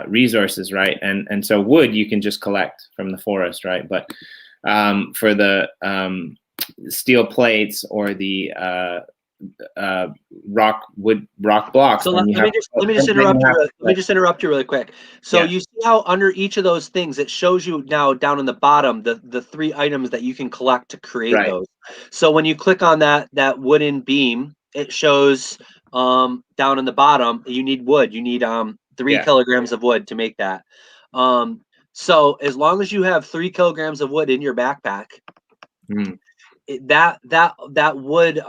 resources, right? And so wood you can just collect from the forest, right? But for the steel plates or the rock blocks. So let me just interrupt you really quick. So you see how under each of those things it shows you now down in the bottom the three items that you can collect to create those. So when you click on that wooden beam, it shows down in the bottom you need wood. You need 3 kilograms of wood to make that. So as long as you have 3 kilograms of wood in your backpack, that would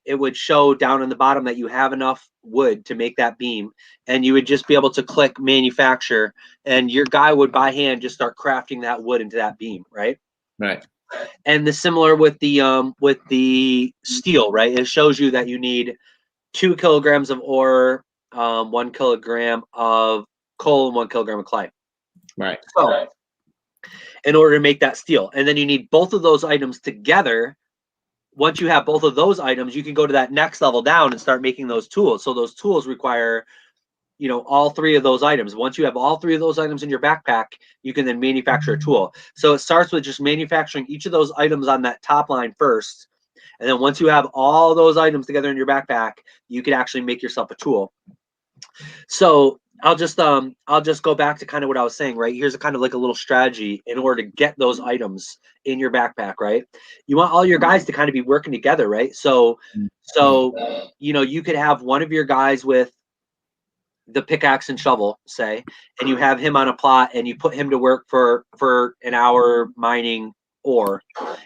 it would show down in the bottom that you have enough wood to make that beam, and you would just be able to click manufacture, and your guy would by hand just start crafting that wood into that beam, right? Right. And the similar with the steel, right? It shows you that you need 2 kilograms of ore, 1 kilogram of coal, and 1 kilogram of clay. Right. So, in order to make that steel, and then you need both of those items together. Once you have both of those items, you can go to that next level down and start making those tools. So those tools require, all 3 of those items. Once you have all 3 of those items in your backpack, you can then manufacture a tool. So it starts with just manufacturing each of those items on that top line first. And then once you have all those items together in your backpack, you can actually make yourself a tool. So I'll just go back to kind of what I was saying, right? Here's a kind of like a little strategy in order to get those items in your backpack, right? You want all your guys to kind of be working together, right? So you could have one of your guys with the pickaxe and shovel, say, and you have him on a plot and you put him to work for an hour mining ore,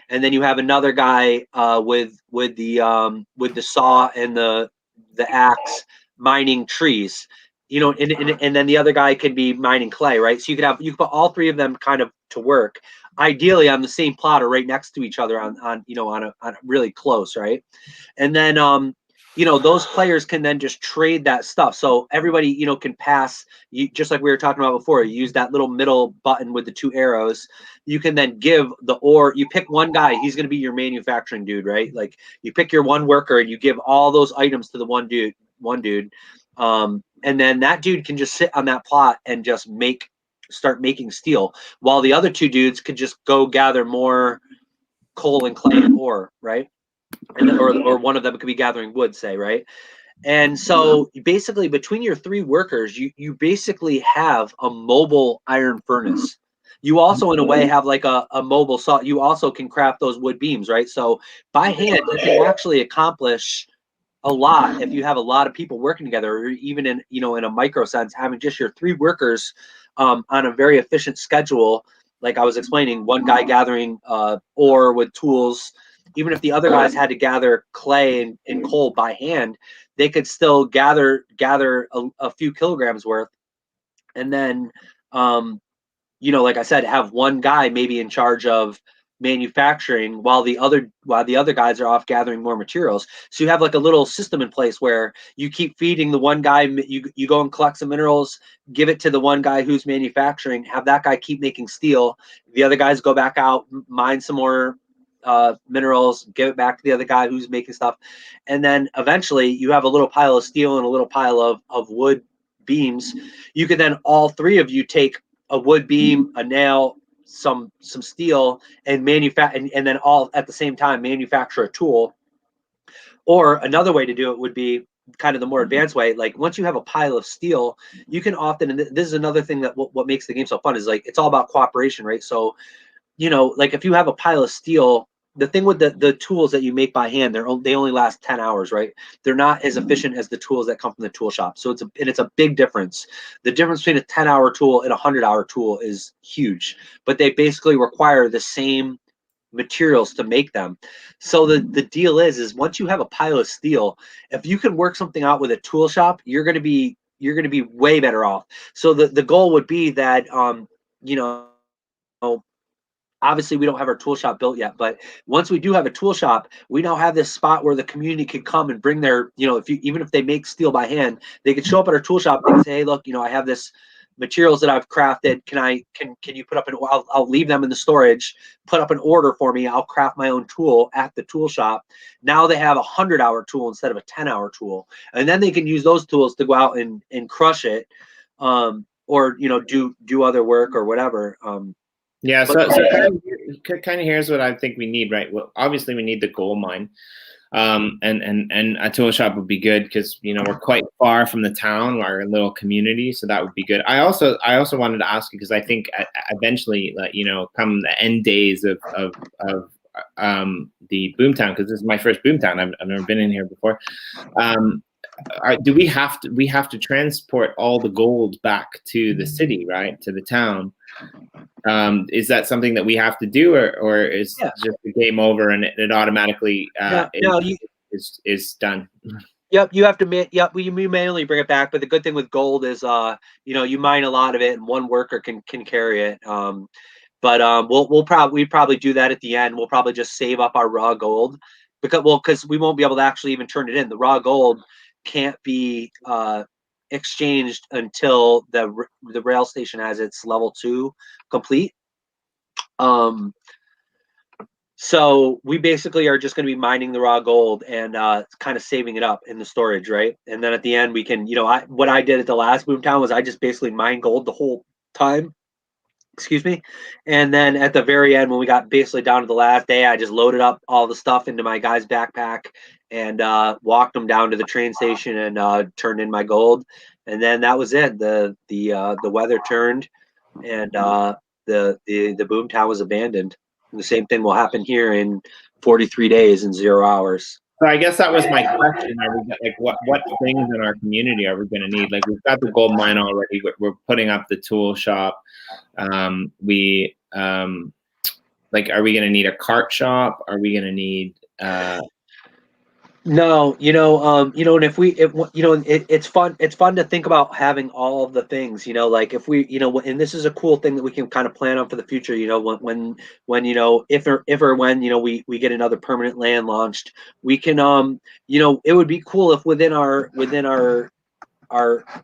and then you have another guy with the saw and the axe mining trees, and then the other guy could be mining clay, right? So you could put all 3 of them kind of to work, ideally on the same plot or right next to each other on a really close, right? And then those players can then just trade that stuff. So everybody, can pass, just like we were talking about before, you use that little middle button with the 2 arrows. You can then give the ore, you pick one guy, he's going to be your manufacturing dude, right? Like you pick your one worker and you give all those items to the one dude. And then that dude can just sit on that plot and just start making steel, while the other 2 dudes could just go gather more coal and clay and ore, right? And then, or one of them could be gathering wood, say, right? And so basically between your 3 workers, you basically have a mobile iron furnace. You also, in a way, have like a mobile saw. You also can craft those wood beams, right? So by hand, you can actually accomplish a lot if you have a lot of people working together, or even in a micro sense, having just your 3 workers on a very efficient schedule. Like I was explaining, one guy gathering ore with tools. Even if the other guys had to gather clay and coal by hand, they could still gather a few kilograms worth, and then like I said, have one guy maybe in charge of manufacturing while the other guys are off gathering more materials. So you have like a little system in place where you keep feeding the one guy, you go and collect some minerals, give it to the one guy who's manufacturing, have that guy keep making steel, the other guys go back out, mine some more minerals, give it back to the other guy who's making stuff, and then eventually you have a little pile of steel and a little pile of wood beams. You could then all 3 of you take a wood beam, a nail, some steel, and manufacture, and then all at the same time manufacture a tool. Or another way to do it would be kind of the more advanced way. Like once you have a pile of steel, you can often, and this is another thing that what makes the game so fun is like, it's all about cooperation, right? So, you know, like if you have a pile of steel, the thing with the tools that you make by hand, they only last 10 hours, right? They're not as efficient as the tools that come from the tool shop. So it's a big difference. The difference between a 10-hour tool and a 100-hour tool is huge, but they basically require the same materials to make them. So the deal is once you have a pile of steel, if you can work something out with a tool shop, you're going to be way better off. So the goal would be that you know, obviously we don't have our tool shop built yet, but once we do have a tool shop, we now have this spot where the community could come and bring their, you know, even if they make steel by hand, they could show up at our tool shop. They can say, hey, look, you know, I have this materials that I've crafted. Can you put up I'll leave them in the storage, put up an order for me. I'll craft my own tool at the tool shop. Now they have a 100-hour tool instead of a 10-hour tool. And then they can use those tools to go out and crush it. Or, you know, do other work or whatever. Yeah, so kind of here's what I think we need, right? Well, obviously we need the gold mine, and a tool shop would be good because, you know, we're quite far from the town, our little community, so that would be good. I also wanted to ask you because I think eventually, you know, come the end days of the Boomtown, because this is my first Boomtown. I've never been in here before. Do we have to transport all the gold back to the city, right, to the town? Is that something that we have to do, or is just the game over and it automatically is done? Yep, you have to. Yep, we manually bring it back. But the good thing with gold is, you know, you mine a lot of it, and one worker can carry it. But we'll probably do that at the end. We'll probably just save up our raw gold because we won't be able to actually even turn it in. The raw gold can't be exchanged until the rail station has its level 2 complete. So we basically are just going to be mining the raw gold and kind of saving it up in the storage, right? And then at the end we can, you know, what I did at the last Boomtown was I just basically mined gold the whole time. Excuse me. And then at the very end, when we got basically down to the last day, I just loaded up all the stuff into my guy's backpack and walked them down to the train station and turned in my gold. And then that was it. The weather turned, and the Boomtown was abandoned. And the same thing will happen here in 43 days and 0 hours. So I guess that was my question. Are we like what things in our community are we going to need? Like we've got the gold mine already. We're putting up the tool shop. Like, are we going to need a cart shop? Are we going to need? No, you know, and it's fun. It's fun to think about having all of the things, you know, like if we, you know, and this is a cool thing that we can kind of plan on for the future, you know, when, you know, if or when, you know, we get another permanent land launched, we can, you know, it would be cool if within our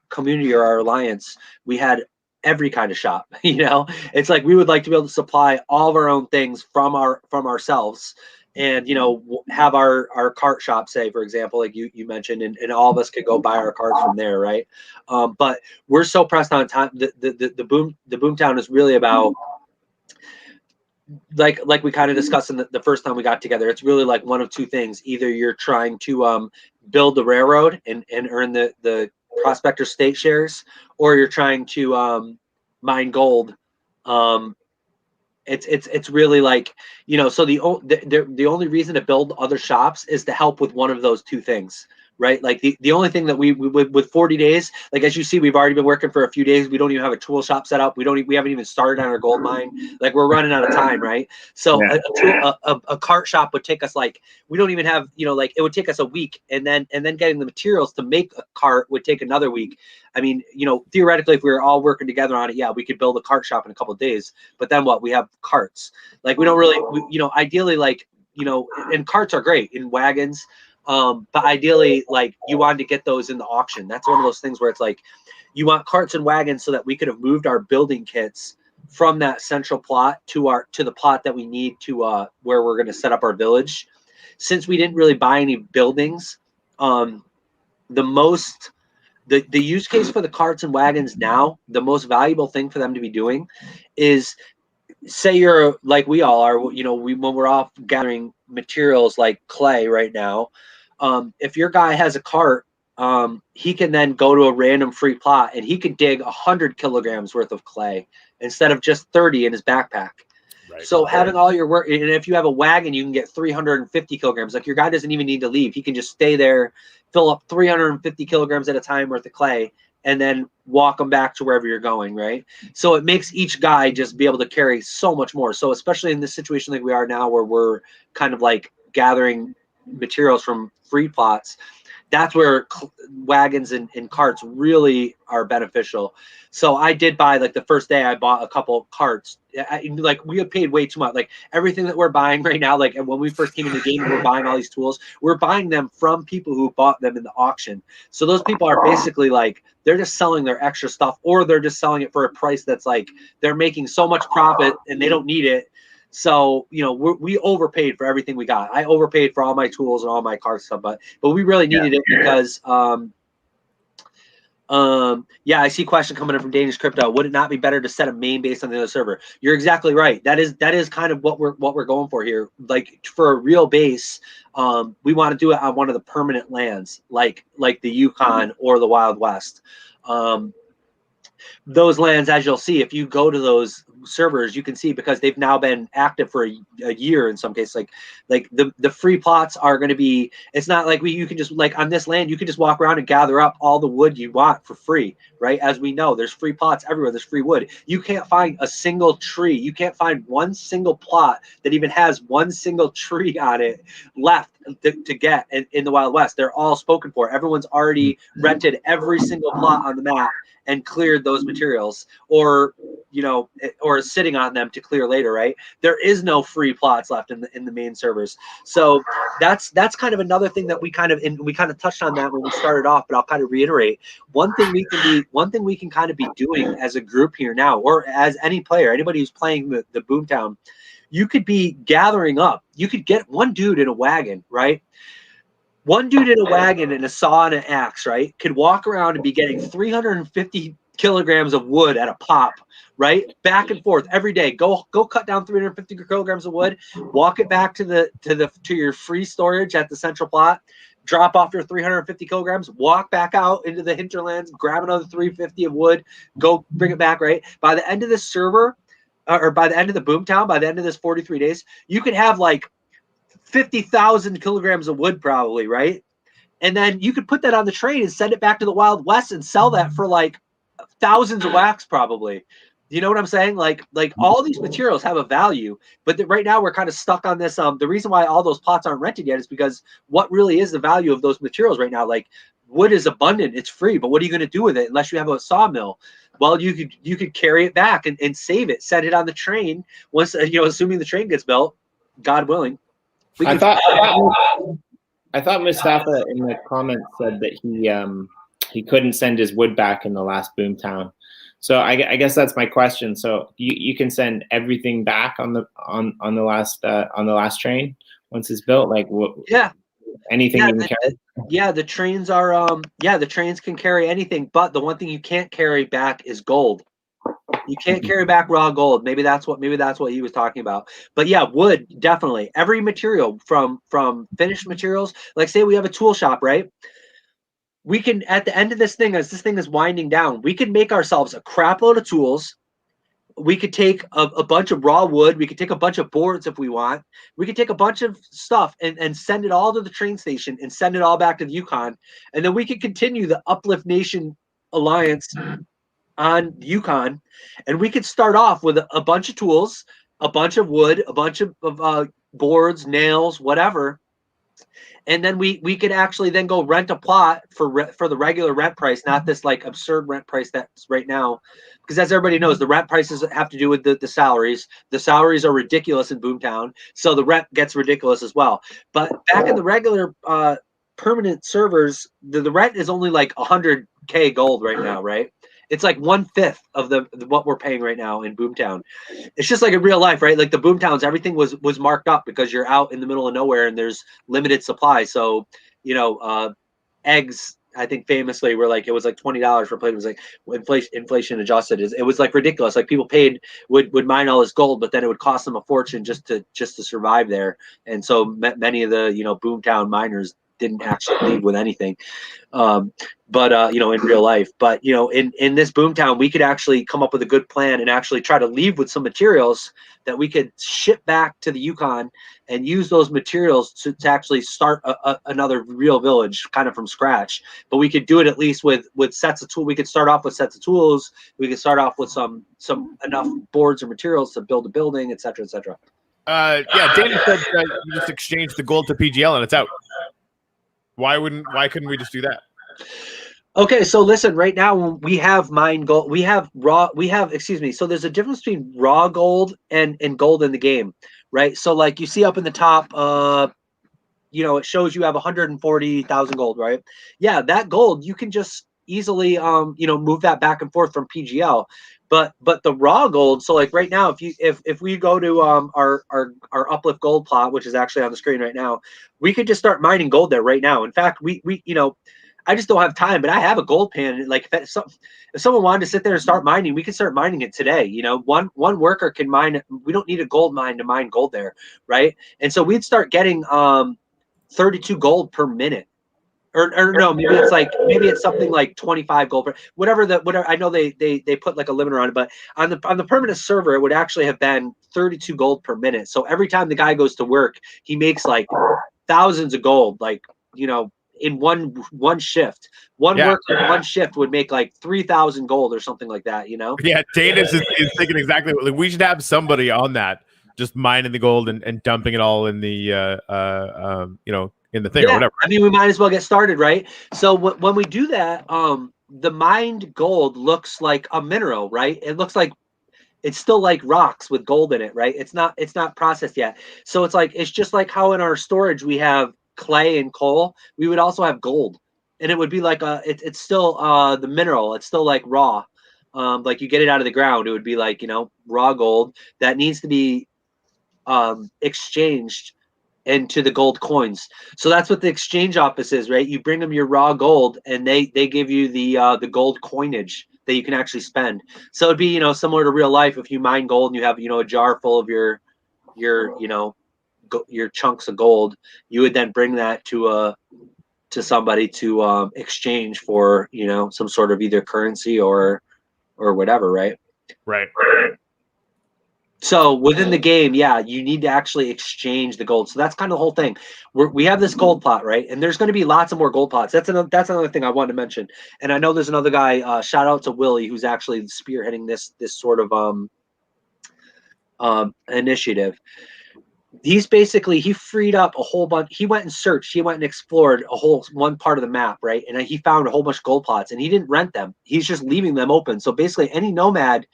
community or our alliance, we had every kind of shop, you know. It's like we would like to be able to supply all of our own things from ourselves. And, you know, have our cart shop, say, for example, like you mentioned, and all of us could go buy our carts from there, right? But we're so pressed on time. The Boomtown is really about, like we kind of discussed in the first time we got together. It's really like one of two things. Either you're trying to build the railroad and earn the Prospector state shares, or you're trying to mine gold. It's really like, you know, so the only reason to build other shops is to help with one of those two things, right? Like the only thing that we with 40 days, like as you see, we've already been working for a few days. We don't even have a tool shop set up. We haven't even started on our gold mine. Like we're running out of time, right? So yeah. A cart shop would take us, like, we don't even have, you know, like it would take us a week, and then getting the materials to make a cart would take another week. I mean, you know, theoretically, if we were all working together on it, yeah, we could build a cart shop in a couple of days. But then what? We have carts. Like we don't really, you know, ideally, like, you know, and carts are great in wagons. But ideally, like, you wanted to get those in the auction. That's one of those things where it's like, you want carts and wagons so that we could have moved our building kits from that central plot to the plot that we need to where we're going to set up our village. Since we didn't really buy any buildings, the use case for the carts and wagons now, the most valuable thing for them to be doing is, say you're like we all are, you know, when we're off gathering materials like clay right now, If your guy has a cart, he can then go to a random free plot and he can dig 100 kilograms worth of clay instead of just 30 in his backpack. Right. So having all your work, and if you have a wagon, you can get 350 kilograms. Like your guy doesn't even need to leave. He can just stay there, fill up 350 kilograms at a time worth of clay, and then walk them back to wherever you're going, right? So it makes each guy just be able to carry so much more. So especially in this situation like we are now, where we're kind of like gathering materials from free plots, that's where wagons and carts really are beneficial. So I did buy, like the first day I bought a couple of carts. Like we had paid way too much. Like everything that we're buying right now, like when we first came in the game and we're buying all these tools, we're buying them from people who bought them in the auction. So those people are basically like, they're just selling their extra stuff, or they're just selling it for a price that's like, they're making so much profit and they don't need it. So, you know, we overpaid for everything we got. I overpaid for all my tools and all my cart stuff, but we really needed it because, yeah, I see a question coming in from Danish Crypto. Would it not be better to set a main base on the other server? You're exactly right. That is kind of what we're going for here. Like for a real base, we want to do it on one of the permanent lands, like the Yukon or the Wild West. Those lands, as you'll see, if you go to those servers, you can see, because they've now been active for a year in some cases. Like the free plots are going to be, it's not like you can just, like on this land, you can just walk around and gather up all the wood you want for free, right? As we know, there's free plots everywhere. There's free wood. You can't find a single tree. You can't find one single plot that even has one single tree on it left to get in the Wild West. They're all spoken for. Everyone's already rented every single plot on the map and cleared those materials, or, you know, or sitting on them to clear later, right? There is no free plots left in the main servers. So that's kind of another thing that we kind of touched on that when we started off, but I'll kind of reiterate. One thing we can kind of be doing as a group here now, or as any player, anybody who's playing the Boomtown, you could be gathering up. You could get one dude in a wagon, right? One dude in a wagon and a saw and an axe, right, could walk around and be getting 350 kilograms of wood at a pop, right? Back and forth every day. Go cut down 350 kilograms of wood, walk it back to your free storage at the central plot, drop off your 350 kilograms, walk back out into the hinterlands, grab another 350 of wood, go bring it back, right? By the end of this server, or by the end of the Boomtown, by the end of this 43 days, you could have like 50,000 kilograms of wood probably, right? And then you could put that on the train and send it back to the Wild West and sell that for like thousands of wax probably. You know what I'm saying? Like all these materials have a value, but right now we're kind of stuck on this. The reason why all those plots aren't rented yet is because what really is the value of those materials right now? Like wood is abundant, it's free, but what are you going to do with it unless you have a sawmill? Well, you could carry it back and save it, set it on the train once, you know, assuming the train gets built, God willing. I thought Mustafa in the comments said that he couldn't send his wood back in the last Boomtown. So I guess that's my question. So you can send everything back on the last train once it's built. Like anything you can carry. Yeah, the trains are the trains can carry anything, but the one thing you can't carry back is gold. You can't carry back raw gold. Maybe that's what he was talking about. But yeah, wood, definitely. Every material from finished materials, like say we have a tool shop, right? We can, at the end of this thing, as this thing is winding down, we can make ourselves a crap load of tools. We could take a bunch of raw wood. We could take a bunch of boards if we want. We could take a bunch of stuff and send it all to the train station and send it all back to the Yukon. And then we could continue the Uplift Nation Alliance on Yukon, and we could start off with a bunch of tools, a bunch of wood, a bunch of boards, nails, whatever, and then we could actually then go rent a plot for the regular rent price, not this like absurd rent price that's right now, because as everybody knows, the rent prices have to do with the salaries. The salaries are ridiculous in Boomtown, so the rent gets ridiculous as well. But back in the regular permanent servers, the rent is only like 100K gold right now, right? It's like 1/5 of what we're paying right now in Boomtown. It's just like in real life, right? Like the Boomtowns, everything was marked up because you're out in the middle of nowhere and there's limited supply. So, you know, eggs, I think famously were like, it was like $20 for a plate. It was like inflation adjusted. It was like ridiculous. Like people would mine all this gold, but then it would cost them a fortune just to survive there. And so many of the, you know, Boomtown miners didn't actually leave with anything. But you know, in real life, but you know, in this Boomtown, we could actually come up with a good plan and actually try to leave with some materials that we could ship back to the Yukon and use those materials to actually start another real village kind of from scratch. But we could do it at least with sets of tools. We could start off with sets of tools. We could start off with some enough boards or materials to build a building, et cetera, et cetera. Yeah, Dana said you just exchange the gold to PGL and it's out. Why couldn't we just do that? Okay, so listen, right now we have mine gold, so there's a difference between raw gold and gold in the game, right? So like you see up in the top, you know, it shows you have 140,000 gold, right? Yeah, that gold, you can just easily, you know, move that back and forth from PGL. But the raw gold, so like right now, if we go to our Uplift gold plot, which is actually on the screen right now, we could just start mining gold there right now. In fact, we you know, I just don't have time, but I have a gold pan. Like if someone wanted to sit there and start mining, we can start mining it today. You know, one worker can mine it. We don't need a gold mine to mine gold there, right? And so we'd start getting 32 gold per minute. Or no, maybe it's something like 25 gold per whatever. I know they put like a limiter on it, but on the permanent server it would actually have been 32 gold per minute. So every time the guy goes to work, he makes like thousands of gold, like, you know, in one shift. One worker in one shift would make like 3,000 gold or something like that, you know? Yeah, Dana is thinking exactly what, like, we should have somebody on that just mining the gold and dumping it all in the you know, in the thing or whatever. I mean, we might as well get started, right? So when we do that, the mined gold looks like a mineral, right? It looks like it's still like rocks with gold in it, right? It's not processed yet. So it's just like how in our storage we have clay and coal, we would also have gold, and it would be like it's still the mineral. It's still like raw, like you get it out of the ground. It would be like, you know, raw gold that needs to be exchanged into the gold coins. So that's what the exchange office is, right? You bring them your raw gold, and they give you the gold coinage that you can actually spend. So it'd be, you know, similar to real life. If you mine gold and you have, you know, a jar full of your you know, your chunks of gold, you would then bring that to somebody to exchange for, you know, some sort of either currency or whatever, right? Right. So within the game, yeah, you need to actually exchange the gold. So that's kind of the whole thing. We have this gold plot, right? And there's going to be lots of more gold plots. That's another thing I wanted to mention. And I know there's another guy. Shout out to Willie, who's actually spearheading this sort of initiative. He freed up a whole bunch. He went and searched. He went and explored one part of the map, right? And he found a whole bunch of gold plots, and he didn't rent them. He's just leaving them open. So basically, any nomad,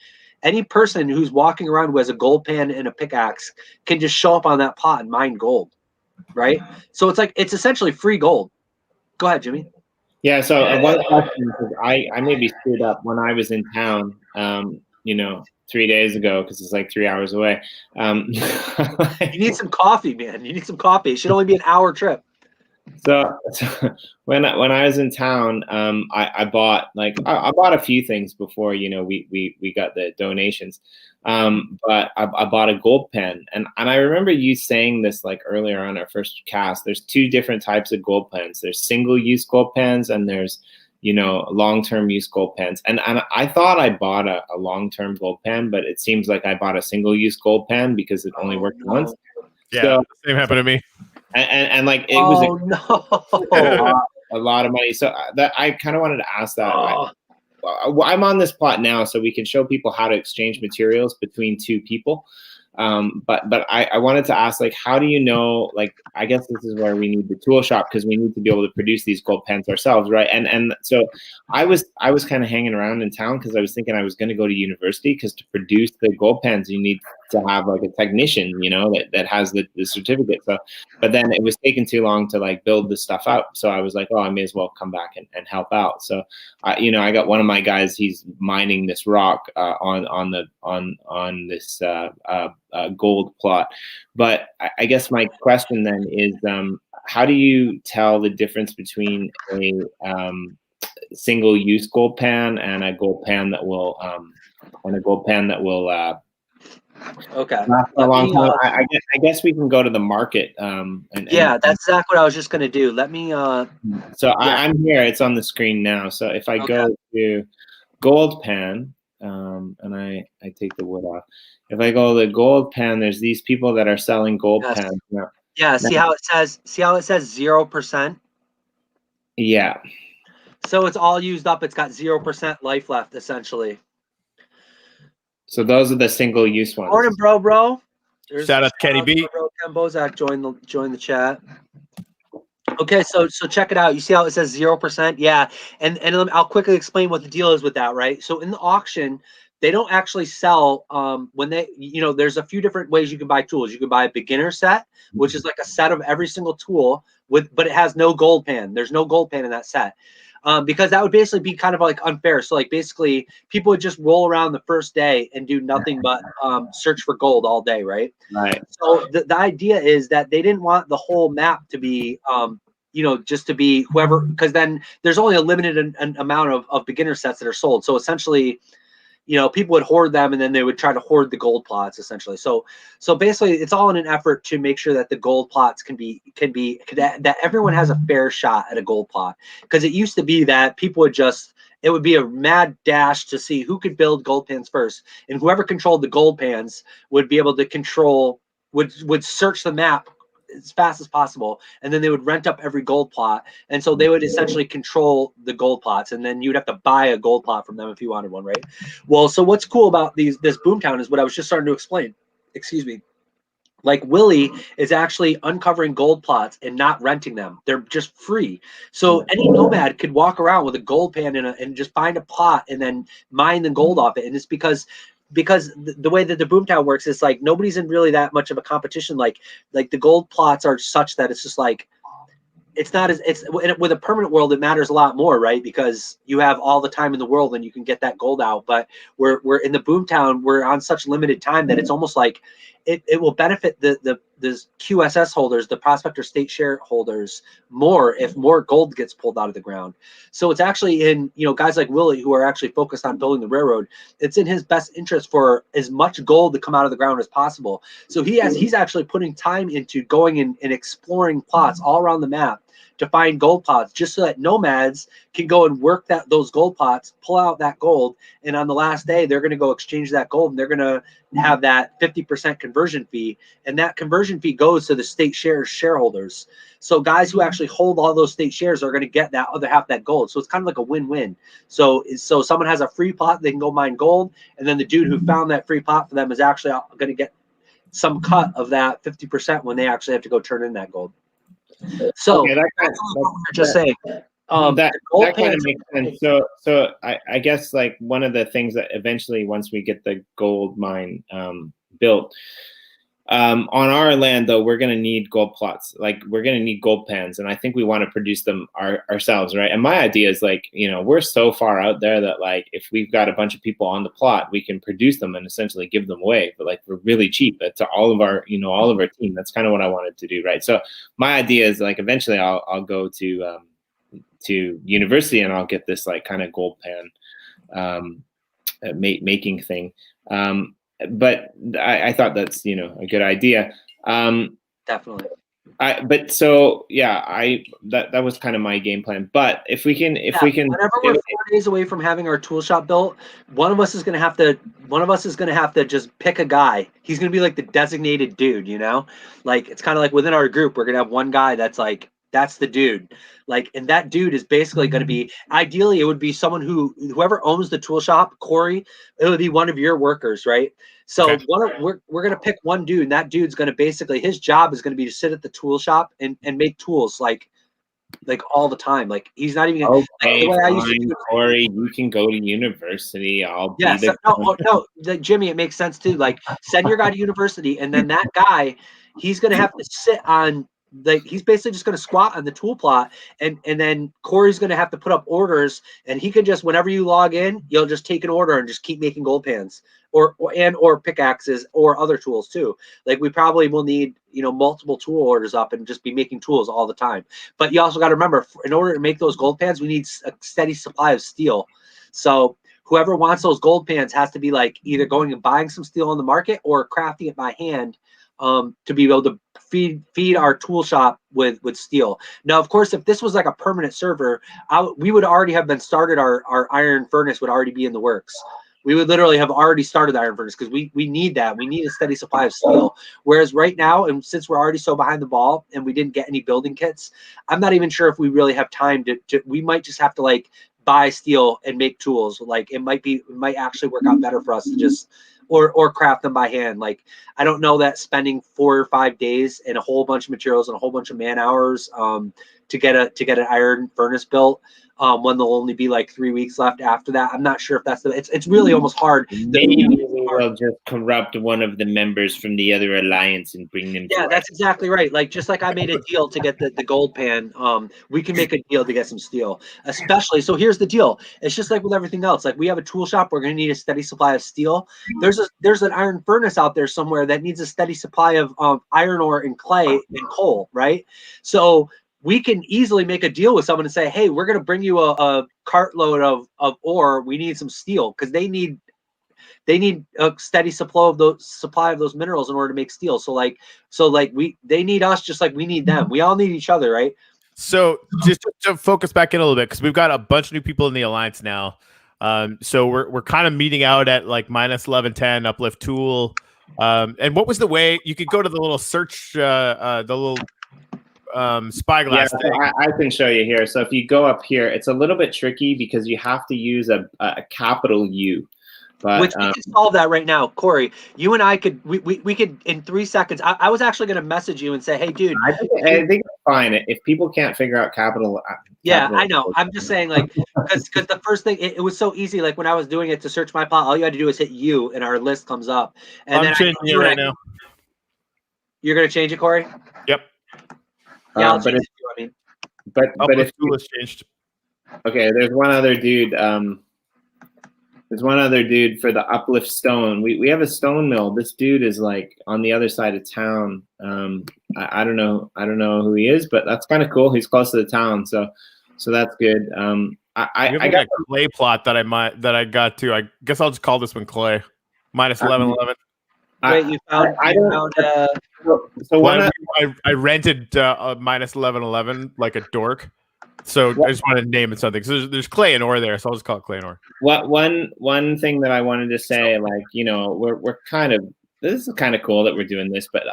any person who's walking around who has a gold pan and a pickaxe can just show up on that plot and mine gold, right? So it's essentially free gold. Go ahead, Jimmy. Yeah. So one question, because I maybe screwed up when I was in town, you know, 3 days ago, because it's like 3 hours away. You need some coffee, man. You need some coffee. It should only be an hour trip. So when I was in town, I bought I bought a few things before, you know, we got the donations, but I bought a gold pen, and I remember you saying this like earlier on our first cast. There's two different types of gold pens. There's single-use gold pens, and there's, you know, long-term use gold pens. And I thought I bought a long-term gold pen, but it seems like I bought a single-use gold pen because it only worked once. Yeah, so, same happened to me. And like it was a lot of money. So that I kind of wanted to ask that. I'm on this plot now, so we can show people how to exchange materials between two people. But I wanted to ask, like, how do you know, like, I guess this is where we need the tool shop, because we need to be able to produce these gold pens ourselves, right? And so I was kind of hanging around in town because I was thinking I was going to go to university, because to produce the gold pens you need to have like a technician, you know, that has the certificate. So, but then it was taking too long to like build the stuff out. So I was like, oh, I may as well come back and help out. So, you know, I got one of my guys, he's mining this rock on this gold plot. But I guess my question then is, how do you tell the difference between a single-use gold pan and a gold pan that will Okay. A long time. I guess we can go to the market. Yeah, that's exactly what I was just gonna do. Let me. So yeah. I'm here. It's on the screen now. So if I go to gold pan, and I take the wood off. If I go to the gold pan, there's these people that are selling gold pans now. Yeah. See how it says 0%. Yeah. So it's all used up. It's got 0% life left, essentially. So those are the single-use ones. Morning, bro. Shout out to Kenny B. Ken Bozak join the chat. Okay, so check it out. You see how it says 0%? Yeah, and I'll quickly explain what the deal is with that, right? So in the auction, they don't actually sell when they, there's a few different ways you can buy tools. You can buy a beginner set, which is like a set of every single tool but it has no gold pan. There's no gold pan in that set. Because that would basically be kind of like unfair. So like basically people would just roll around the first day and do nothing but search for gold all day, right? Right. So the idea is that they didn't want the whole map to be, just to be whoever, because then there's only a limited amount of beginner sets that are sold. So essentially, people would hoard them and then they would try to hoard the gold plots essentially. So basically it's all in an effort to make sure that the gold plots that everyone has a fair shot at a gold plot. Because it used to be that people would it would be a mad dash to see who could build gold pans first. And whoever controlled the gold pans would be able to would search the map as fast as possible, and then they would rent up every gold plot, and so they would essentially control the gold plots, and then you'd have to buy a gold plot from them if you wanted one, right? Well, so what's cool about this Boomtown is what I was just starting to explain. Excuse me. Like Willie is actually uncovering gold plots and not renting them. They're just free. So any nomad could walk around with a gold pan and just find a plot and then mine the gold off it. And it's because the way that the Boomtown works is like nobody's in really that much of a competition. Like the gold plots are such that it's just like it's with a permanent world it matters a lot more, right? Because you have all the time in the world and you can get that gold out. But we're in the Boomtown, we're on such limited time that it's almost like it will benefit the QSS holders, the prospector state shareholders, more if more gold gets pulled out of the ground. So it's actually in guys like Willie who are actually focused on building the railroad. It's in his best interest for as much gold to come out of the ground as possible. So he's actually putting time into going and exploring plots all around the map to find gold plots, just so that nomads can go and work those gold plots, pull out that gold, and on the last day they're going to go exchange that gold, and they're going to have that 50% conversion fee, and that conversion fee goes to the state shareholders. So guys who actually hold all those state shares are going to get that other half of that gold. So it's kind of like a win-win. So someone has a free plot, they can go mine gold, and then the dude who found that free plot for them is actually going to get some cut of that 50% when they actually have to go turn in that gold. So okay, that's what we're just saying. That kind of makes sense. So I guess like one of the things that eventually, once we get the gold mine built, on our land though, we're going to need gold plots. Like we're going to need gold pans, and I think we want to produce them ourselves, right? And my idea is like, we're so far out there that like if we've got a bunch of people on the plot, we can produce them and essentially give them away, but like we're really cheap. That's all of our team. That's kind of what I wanted to do, right? So my idea is like eventually I'll go to university and I'll get this like kind of gold pan making thing. But I thought that's a good idea. Definitely. That was kind of my game plan. But if we can, whenever we're 4 days away from having our tool shop built, one of us is gonna have to just pick a guy. He's gonna be like the designated dude, like it's kind of like within our group, we're gonna have one guy that's like, that's the dude. Like, and that dude is basically going to be, ideally, it would be someone whoever owns the tool shop, Corey, it would be one of your workers, right? So okay. we're going to pick one dude, and that dude's going to basically, his job is going to be to sit at the tool shop and make tools like all the time. Like he's not even gonna, okay, fine, Corey, you can go to university. I'll be Jimmy, it makes sense too. Like send your guy to university, and then that guy, he's going to have to sit on, like he's basically just going to squat on the tool plot, and then Corey's going to have to put up orders, and he can just, whenever you log in, you'll just take an order and just keep making gold pans or pickaxes or other tools too. Like we probably will need multiple tool orders up and just be making tools all the time. But you also got to remember, in order to make those gold pans, we need a steady supply of steel. So whoever wants those gold pans has to be like either going and buying some steel on the market or crafting it by hand to be able to feed our tool shop with steel. Now, of course, if this was like a permanent server, we would already have been started. Our iron furnace would already be in the works. We would literally have already started the iron furnace because we need that. We need a steady supply of steel. Whereas right now, and since we're already so behind the ball and we didn't get any building kits, I'm not even sure if we really have time to we might just have to like buy steel and make tools. Like it might actually work out better for us to just or craft them by hand. Like I don't know that spending 4 or 5 days and a whole bunch of materials and a whole bunch of man hours to get an iron furnace built when there'll only be like 3 weeks left after that. I'm not sure if that's it's really almost hard. Maybe we'll just corrupt one of the members from the other alliance and bring them. Yeah, that's exactly right. Like just like I made a deal to get the gold pan, we can make a deal to get some steel. Especially, so here's the deal. It's just like with everything else. Like we have a tool shop, we're going to need a steady supply of steel. There's an iron furnace out there somewhere that needs a steady supply of iron ore and clay and coal, right? So we can easily make a deal with someone and say, hey, we're going to bring you a cartload of ore. We need some steel because they need a steady supply of those minerals in order to make steel. So they need us just like we need them. We all need each other, right? So just to focus back in a little bit, because we've got a bunch of new people in the alliance now. So we're kind of meeting out at like minus 1110 uplift tool. And what was the way you could go to the little search, the little spyglass thing? I can show you here. So if you go up here, it's a little bit tricky because you have to use a capital U. But, which we can solve that right now, Corey. You and I could we could in 3 seconds. I was actually going to message you and say, hey, dude. I think it's fine if people can't figure out capital. Yeah, I know. I'm just saying, like, because the first thing it was so easy. Like when I was doing it to search my plot, all you had to do is hit U, and our list comes up. And I'm changing it right now. You're going to change it, Corey? Yep. Yeah, I'll change it too, I mean. But if tool has changed. Okay, there's one other dude. There's one other dude for the uplift stone. We have a stone mill. This dude is like on the other side of town. I don't know who he is, but that's kind of cool. He's close to the town, so that's good. I got a clay plot that I got to. I guess I'll just call this one clay. Minus 1111. Wait, you found? I rented minus 1111 like a dork. So I just want to name it something. So there's clay and ore there, so I'll just call it clay and ore. One thing that I wanted to say, like, you know, we're kind of, this is kind of cool that we're doing this, but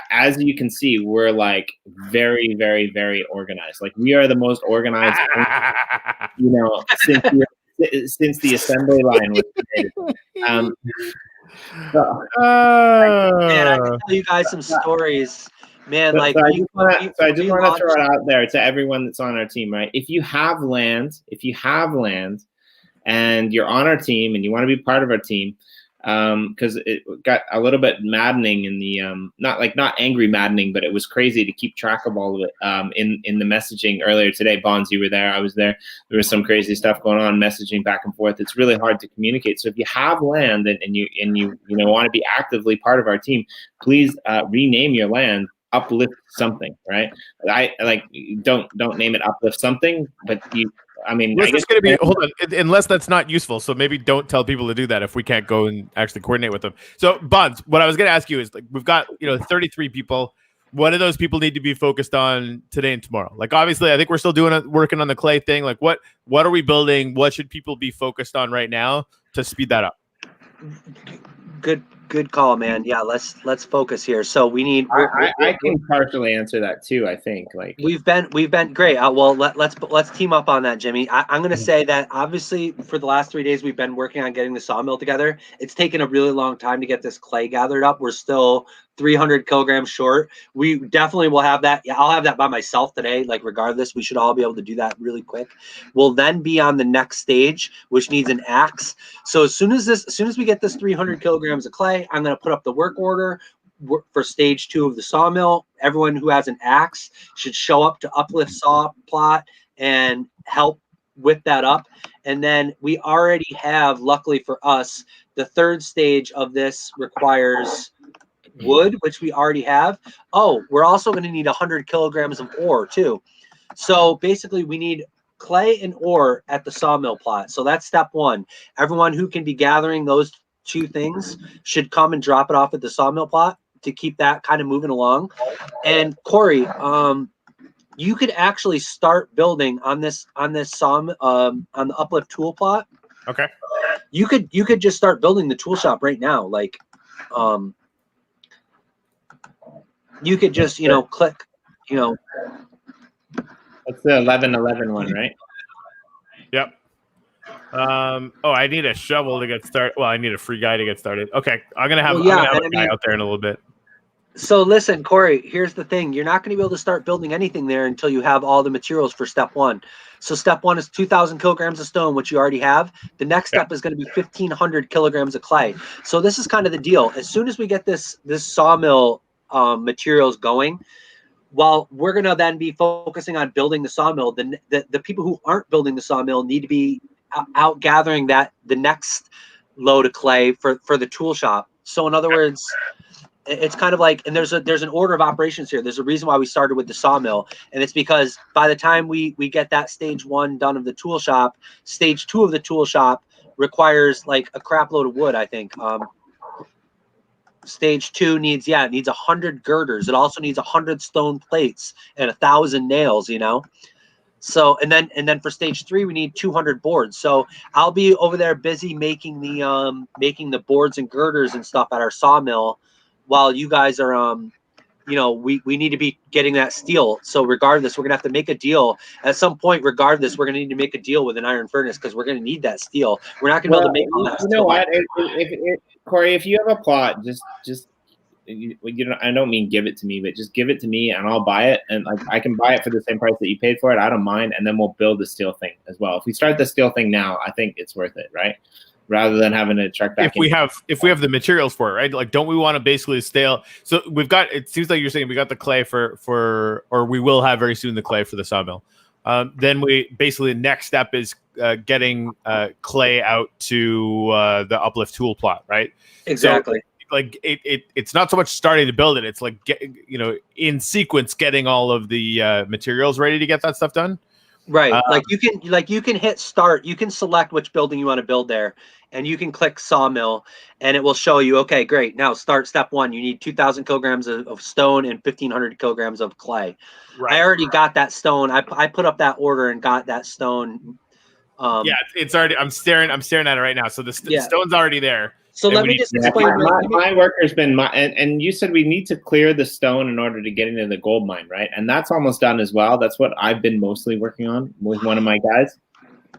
as you can see, we're like very, very, very organized. Like we are the most organized, you know, since the assembly line was created. Man, I can tell you guys some stories. Man, I just want to throw it out there to everyone that's on our team, right? If you have land and you're on our team and you want to be part of our team, because it got a little bit maddening in the not angry maddening, but it was crazy to keep track of all of it in the messaging earlier today. Bonz, you were there, I was there. There was some crazy stuff going on, messaging back and forth. It's really hard to communicate. So if you have land and you want to be actively part of our team, please rename your land Uplift something, right? Don't name it Uplift something, but it's going to be, hold on, unless that's not useful. So maybe don't tell people to do that if we can't go and actually coordinate with them. So Bonz, what I was going to ask you is, like, we've got 33 people. What do those people need to be focused on today and tomorrow? Like, obviously, I think we're still working on the clay thing. Like, what are we building? What should people be focused on right now to speed that up? Good call, man. Yeah, let's focus here. So we need. I can partially answer that too. I think we've been great. Well, let's team up on that, Jimmy. I'm going to say that obviously for the last 3 days we've been working on getting the sawmill together. It's taken a really long time to get this clay gathered up. We're still 300 kilograms short. We definitely will have that. Yeah, I'll have that by myself today. Like regardless, we should all be able to do that really quick. We'll then be on the next stage, which needs an axe. So as soon as we get this 300 kilograms of clay, I'm going to put up the work order for stage 2 of the sawmill. Everyone who has an axe should show up to uplift saw plot and help whip that up. And then we already have, luckily for us, the 3rd stage of this requires wood, which we already have. Oh, we're also going to need 100 kilograms of ore too. So basically we need clay and ore at the sawmill plot. So that's step one. Everyone who can be gathering those two things should come and drop it off at the sawmill plot to keep that kind of moving along. And Corey, you could actually start building on this saw on the Uplift tool plot. Okay. You could just start building the tool shop right now. Like, you could just, you know, click, you know. That's the 1111 one, right? Yep. Oh, I need a shovel to get started. Well, I need a free guy to get started. Okay, I'm gonna have, a guy out there in a little bit. So listen, Corey, here's the thing. You're not going to be able to start building anything there until you have all the materials for step one. So step one is 2,000 kilograms of stone, which you already have. The next step is going to be 1,500 kilograms of clay. So this is kind of the deal. As soon as we get this sawmill materials going, while we're going to then be focusing on building the sawmill, the people who aren't building the sawmill need to be out gathering the next load of clay for the tool shop. So in other words, it's kind of like, and there's an order of operations here. There's a reason why we started with the sawmill, and it's because by the time we get that stage one done of the tool shop, stage two of the tool shop requires like a crap load of wood, I think. Stage two needs 100 girders. It also needs 100 stone plates and 1,000 nails, you know. So and then for stage three we need 200 boards. So I'll be over there busy making the boards and girders and stuff at our sawmill, while you guys are you know, we need to be getting that steel. So regardless, we're gonna have to make a deal at some point. Regardless, we're gonna need to make a deal with an iron furnace because we're gonna need that steel. We're not gonna be able to make all that. You know what, Corey, if you have a plot, just you know, I don't mean give it to me, but just give it to me and I'll buy it, and like I can buy it for the same price that you paid for it. I don't mind, and then we'll build the steel thing as well. If we start the steel thing now, I think it's worth it, right? Rather than having to check back. If we have the materials for it, right? Like, don't we want to basically stale? So we've got. It seems like you're saying we got the clay or we will have very soon the clay for the sawmill. Then we basically the next step is getting clay out to the Uplift tool plot, right? Exactly. So, like it's not so much starting to build it. It's like in sequence getting all of the materials ready to get that stuff done. Right. You can hit start. You can select which building you want to build there, and you can click sawmill, and it will show you, okay, great. Now start step one. You need 2,000 kilograms of stone and 1,500 kilograms of clay. Right. I already got that stone. I put up that order and got that stone. Yeah, it's already. I'm staring at it right now. So the stone's already there. So let me just explain. My worker's been and you said we need to clear the stone in order to get into the gold mine, right? And that's almost done as well. That's what I've been mostly working on with one of my guys.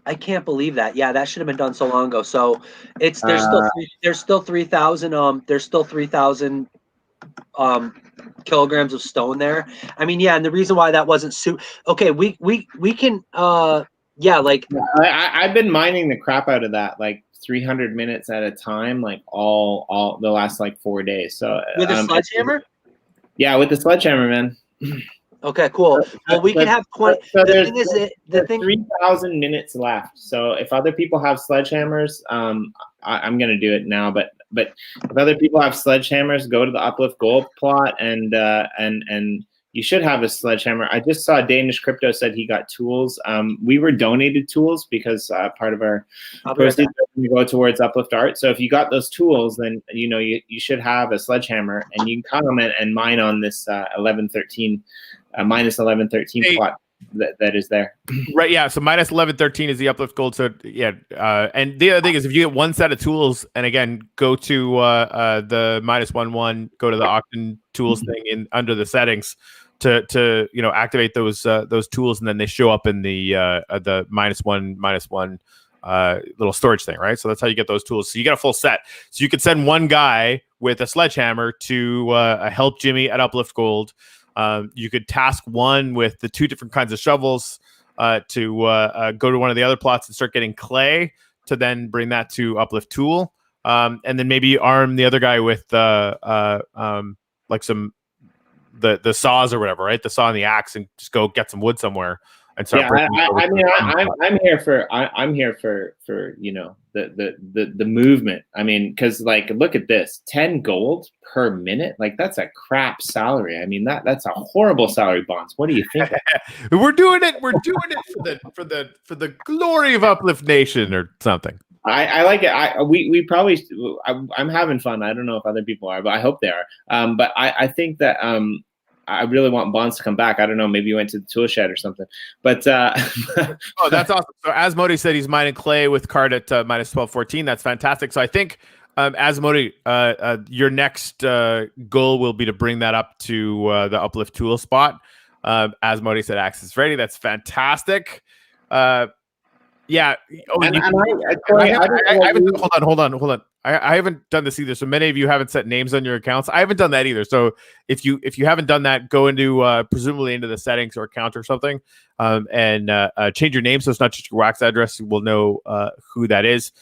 I can't believe that. Yeah, that should have been done so long ago. So there's still 3,000 kilograms of stone there. I mean, yeah, and the reason why that wasn't okay, we can I've been mining the crap out of that, like 300 minutes at a time, like all the last like 4 days. So with a sledgehammer? Yeah, with the sledgehammer, man. Okay, cool. Well, we can have 20. So the thing 3,000 minutes left. So if other people have sledgehammers, I'm gonna do it now. But if other people have sledgehammers, go to the Uplift Gold plot and you should have a sledgehammer. I just saw Danish Crypto said he got tools. We were donated tools because part of our proceeds go towards Uplift Art. So if you got those tools, then you should have a sledgehammer, and you can come and mine on this 1113 minus 1113 plot that is there. Right. Yeah. So minus 1113 is the Uplift Gold. So yeah. And the other thing is, if you get one set of tools, and again, go to the -11, go to the auction tools thing in under the settings to activate those tools, and then they show up in the -1 little storage thing, right? So that's how you get those tools. So you get a full set. So you could send one guy with a sledgehammer to help Jimmy at Uplift Gold. You could task one with the 2 different kinds of shovels to go to one of the other plots and start getting clay to then bring that to Uplift Tool, and then maybe arm the other guy with like some the saws or whatever, right? The saw and the axe, and just go get some wood somewhere. and start breaking it over I to mean, the fun part. I'm here for you know the movement. I mean, because like look at this, 10 gold per minute, like that's a crap salary. I mean that's a horrible salary, Bonds. What do you think? We're doing it for the glory of Uplift Nation or something. I like it. We probably I'm having fun. I don't know if other people are, but I hope they are. But I think that I really want Bonds to come back. I don't know. Maybe you went to the tool shed or something. But oh, that's awesome. So Asmodi said he's mining clay with card at minus 1214. That's fantastic. So I think Asmodi, your next goal will be to bring that up to the Uplift tool spot. Asmodi said access ready. That's fantastic. Yeah. Oh, hold on. I haven't done this either. So many of you haven't set names on your accounts. I haven't done that either. So if you haven't done that, go into presumably into the settings or account or something, and change your name so it's not just your wax address. We'll know who that is.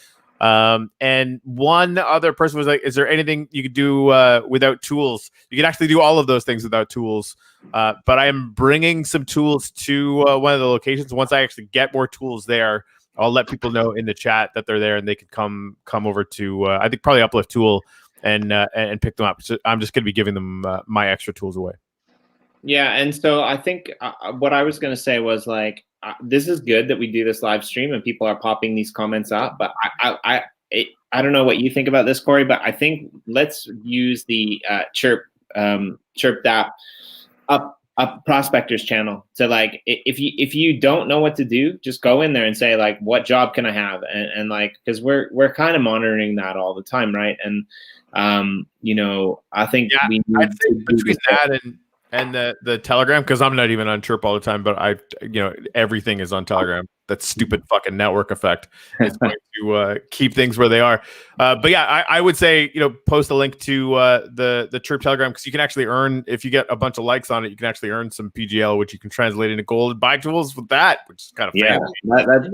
And one other person was like, "Is there anything you could do without tools?" You can actually do all of those things without tools. But I am bringing some tools to one of the locations. Once I actually get more tools there, I'll let people know in the chat that they're there and they could come over to I think probably Uplift Tool and pick them up. So I'm just going to be giving them my extra tools away. Yeah, and so I think what I was going to say was like this is good that we do this live stream and people are popping these comments up. But I don't know what you think about this, Corey, but I think let's use the Chirp Dap up Prospectors channel to like if you don't know what to do, just go in there and say like what job can I have and like because we're kind of monitoring that all the time, right? And you know I think I'd say between that and the Telegram, because I'm not even on Chirp all the time, but everything is on Telegram. That stupid fucking network effect is going to keep things where they are. But yeah, I would say post a link to the Chirp Telegram because you can actually earn, if you get a bunch of likes on it, you can actually earn some PGL, which you can translate into gold and buy tools with that, which is kind of fancy.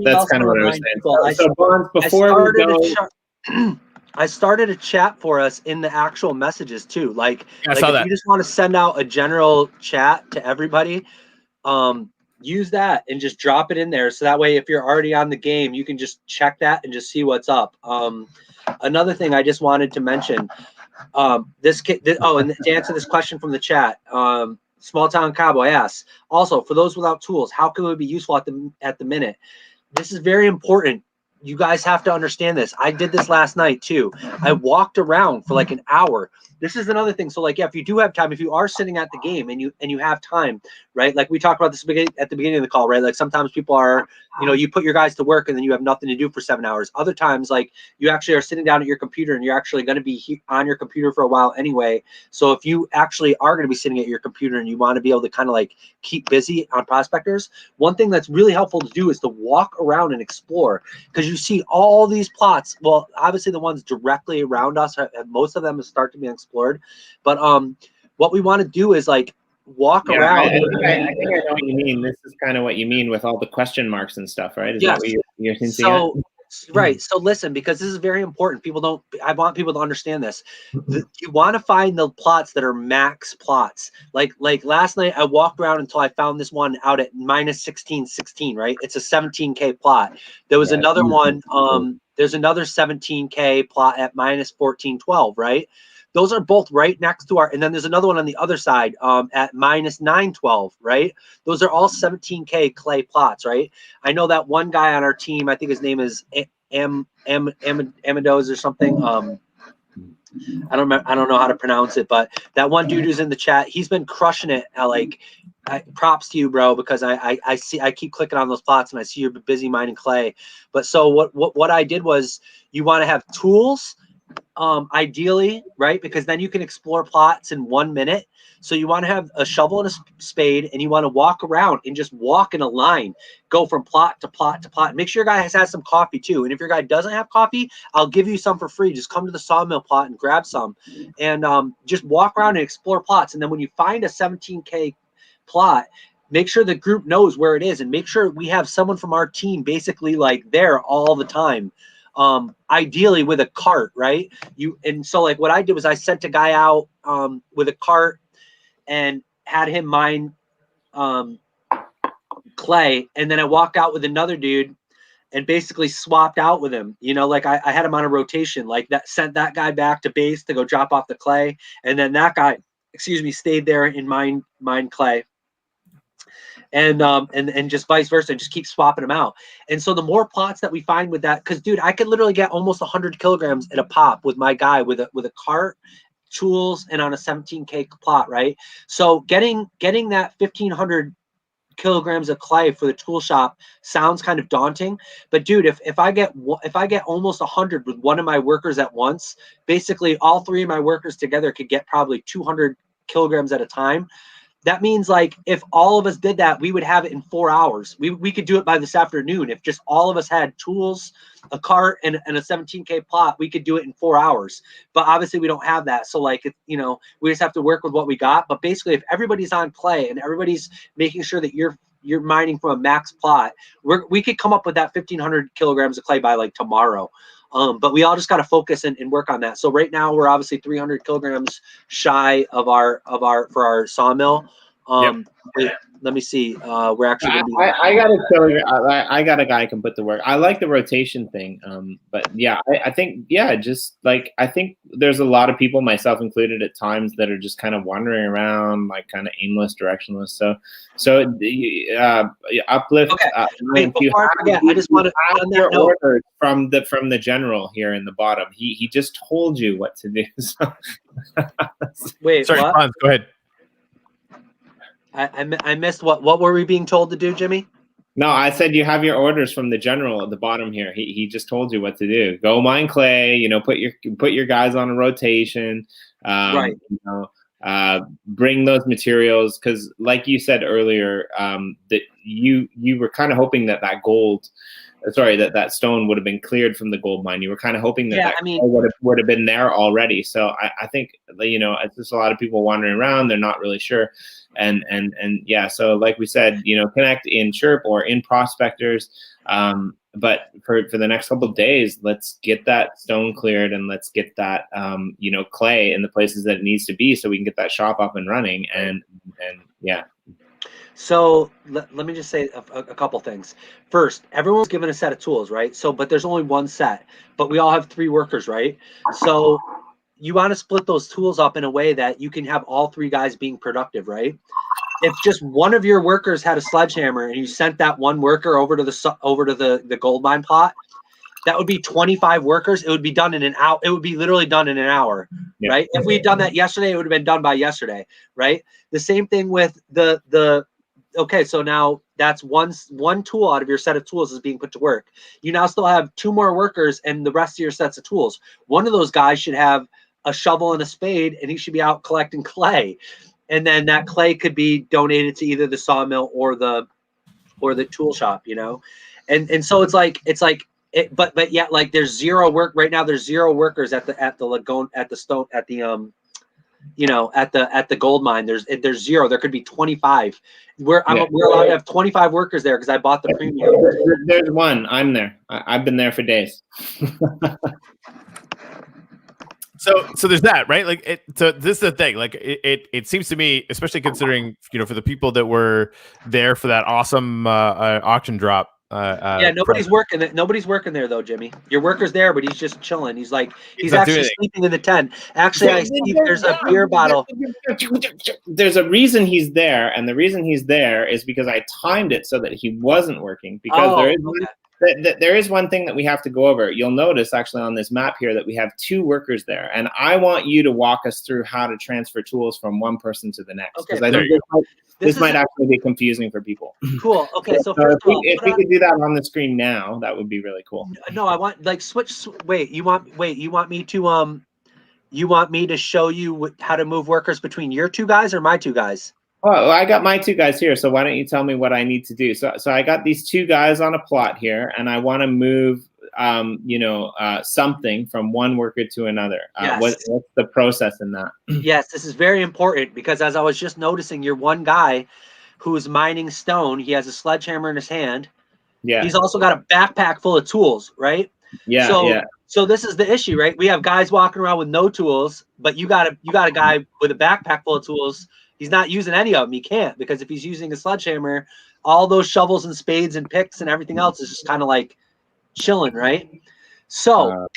That's kind of what I was saying. So Bonds, before we go. I started a chat for us in the actual messages too. Like if you just want to send out a general chat to everybody, use that and just drop it in there. So that way, if you're already on the game, you can just check that and just see what's up. Another thing I just wanted to mention, and to answer this question from the chat, Small Town Cowboy asks, also for those without tools, how can it be useful at the minute? This is very important. You guys have to understand this. I did this last night too. I walked around for like an hour. This is another thing. So like, yeah, if you do have time, if you are sitting at the game and you have time, right? Like we talked about this at the beginning of the call, right? Like sometimes people are, you put your guys to work and then you have nothing to do for 7 hours. Other times, like you actually are sitting down at your computer and you're actually going to be on your computer for a while anyway. So if you actually are going to be sitting at your computer and you want to be able to kind of like keep busy on Prospectors, one thing that's really helpful to do is to walk around and explore, because you see all these plots. Well, obviously the ones directly around us, most of them start to be explored. But what we want to do is like walk around. I think I know what you mean. This is kind of what you mean with all the question marks and stuff, right? Is that what you're hinting at? Right. So listen, because this is very important. I want people to understand this. You want to find the plots that are max plots. Like last night, I walked around until I found this one out at minus 1616, right? It's a 17K plot. There was another one. There's another 17K plot at minus 1412, right? Those are both right next to and then there's another one on the other side at minus 912, right? Those are all 17K clay plots, right? I know that one guy on our team, I think his name is Amados or something. I don't know how to pronounce it, but that one dude who's in the chat, he's been crushing it. Props to you, bro, because I keep clicking on those plots and I see you're busy mining clay. But so what I did was, you want to have tools, ideally, right? Because then you can explore plots in 1 minute. So you want to have a shovel and a spade, and you want to walk around and just walk in a line, go from plot to plot to plot. Make sure your guy has some coffee too. And if your guy doesn't have coffee, I'll give you some for free. Just come to the sawmill plot and grab some, and just walk around and explore plots. And then when you find a 17K plot, make sure the group knows where it is, and make sure we have someone from our team basically like there all the time. Ideally with a cart, right? So like what I did was I sent a guy out with a cart and had him mine clay, and then I walked out with another dude and basically swapped out with him. You know, like I had him on a rotation, like that, sent that guy back to base to go drop off the clay, and then that guy, stayed there in mine clay. And just vice versa, and just keep swapping them out. And so the more plots that we find with that, because dude, I could literally get almost 100 kilograms at a pop with my guy with a cart, tools, and on a 17K plot, right? So getting that 1,500 kilograms of clay for the tool shop sounds kind of daunting, but dude, if I get almost 100 with one of my workers at once, basically all three of my workers together could get probably 200 kilograms at a time. That means, like, if all of us did that, we would have it in 4 hours. We could do it by this afternoon. If just all of us had tools, a cart, and a 17K plot, we could do it in 4 hours. But obviously we don't have that. So, like, you know, we just have to work with what we got. But basically, if everybody's on clay and everybody's making sure that you're mining from a max plot, we could come up with that 1,500 kilograms of clay by like tomorrow. But we all just got to focus and work on that. So right now we're obviously 300 kilograms shy of our sawmill. Let me see. We're actually gonna be I gotta tell you, I got a guy who can put the work. I like the rotation thing. But yeah, I think, yeah, just like, I think there's a lot of people, myself included, at times that are just kind of wandering around, like kind of aimless, directionless. So uplift. Okay. Wait, before I forget, I just want to on that note, orders from the general here in the bottom. He just told you what to do. So. Wait, sorry, what? Bonz, go ahead. I missed what were we being told to do, Jimmy? No, I said you have your orders from the general at the bottom here. He just told you what to do. Go mine clay. You know, put your guys on a rotation. Right. You know, bring those materials, because, like you said earlier, that you were kind of hoping that that stone would have been cleared from the gold mine. You were kind of hoping that would have been there already. So I think, you know, it's just a lot of people wandering around. They're not really sure. And yeah, so like we said, you know, connect in Chirp or in Prospectors. But for the next couple of days, let's get that stone cleared, and let's get that, you know, clay in the places that it needs to be, so we can get that shop up and running. And yeah. So let me just say a couple things. First, everyone's given a set of tools, right? So, but there's only one set, but we all have 3 workers, right? So you want to split those tools up in a way that you can have all 3 guys being productive, right? If just one of your workers had a sledgehammer and you sent that one worker over to the gold mine plot, that would be 25 workers. It would be done in an hour. It would be literally done in an hour, yeah. Right? If we had done that yesterday, it would have been done by yesterday, right? The same thing with the okay, so now that's one tool out of your set of tools is being put to work. You now still have 2 more workers and the rest of your sets of tools. One of those guys should have a shovel and a spade, and he should be out collecting clay. And then that clay could be donated to either the sawmill or the tool shop, you know? And so it's like but yeah, like there's 0 work right now. There's 0 workers at the lagoon, at the stone, at the you know, at the gold mine. There's 0. There could be 25. We're allowed to have 25 workers there because I bought the premium. There's one. I'm there. I've been there for days. So there's that, right? Like so this is the thing. Like it seems to me, especially considering, you know, for the people that were there for that awesome auction drop. Yeah, nobody's working. Nobody's working there though, Jimmy. Your worker's there, but he's just chilling. He's actually sleeping in the tent. Actually, I see there's a beer bottle. There's a reason he's there, and the reason he's there is because I timed it so that he wasn't working. Because there is one thing that we have to go over. You'll notice actually on this map here that we have 2 workers there, and I want you to walk us through how to transfer tools from one person to the next, because I think this might actually be confusing for people. Cool. Okay, so if we could do that on the screen now, that would be really cool. No, I want like switch. Wait, you want me to show you how to move workers between your 2 guys or my 2 guys? Oh, I got my 2 guys here, so why don't you tell me what I need to do? So I got these 2 guys on a plot here, and I want to move, something from one worker to another. Yes. What's the process in that? Yes, this is very important, because as I was just noticing, you're one guy who's mining stone. He has a sledgehammer in his hand. Yeah. He's also got a backpack full of tools, right? Yeah. So this is the issue, right? We have guys walking around with no tools, but you got a guy with a backpack full of tools. He's not using any of them. He can't, because if he's using a sledgehammer, all those shovels and spades and picks and everything else is just kind of like chilling, right? So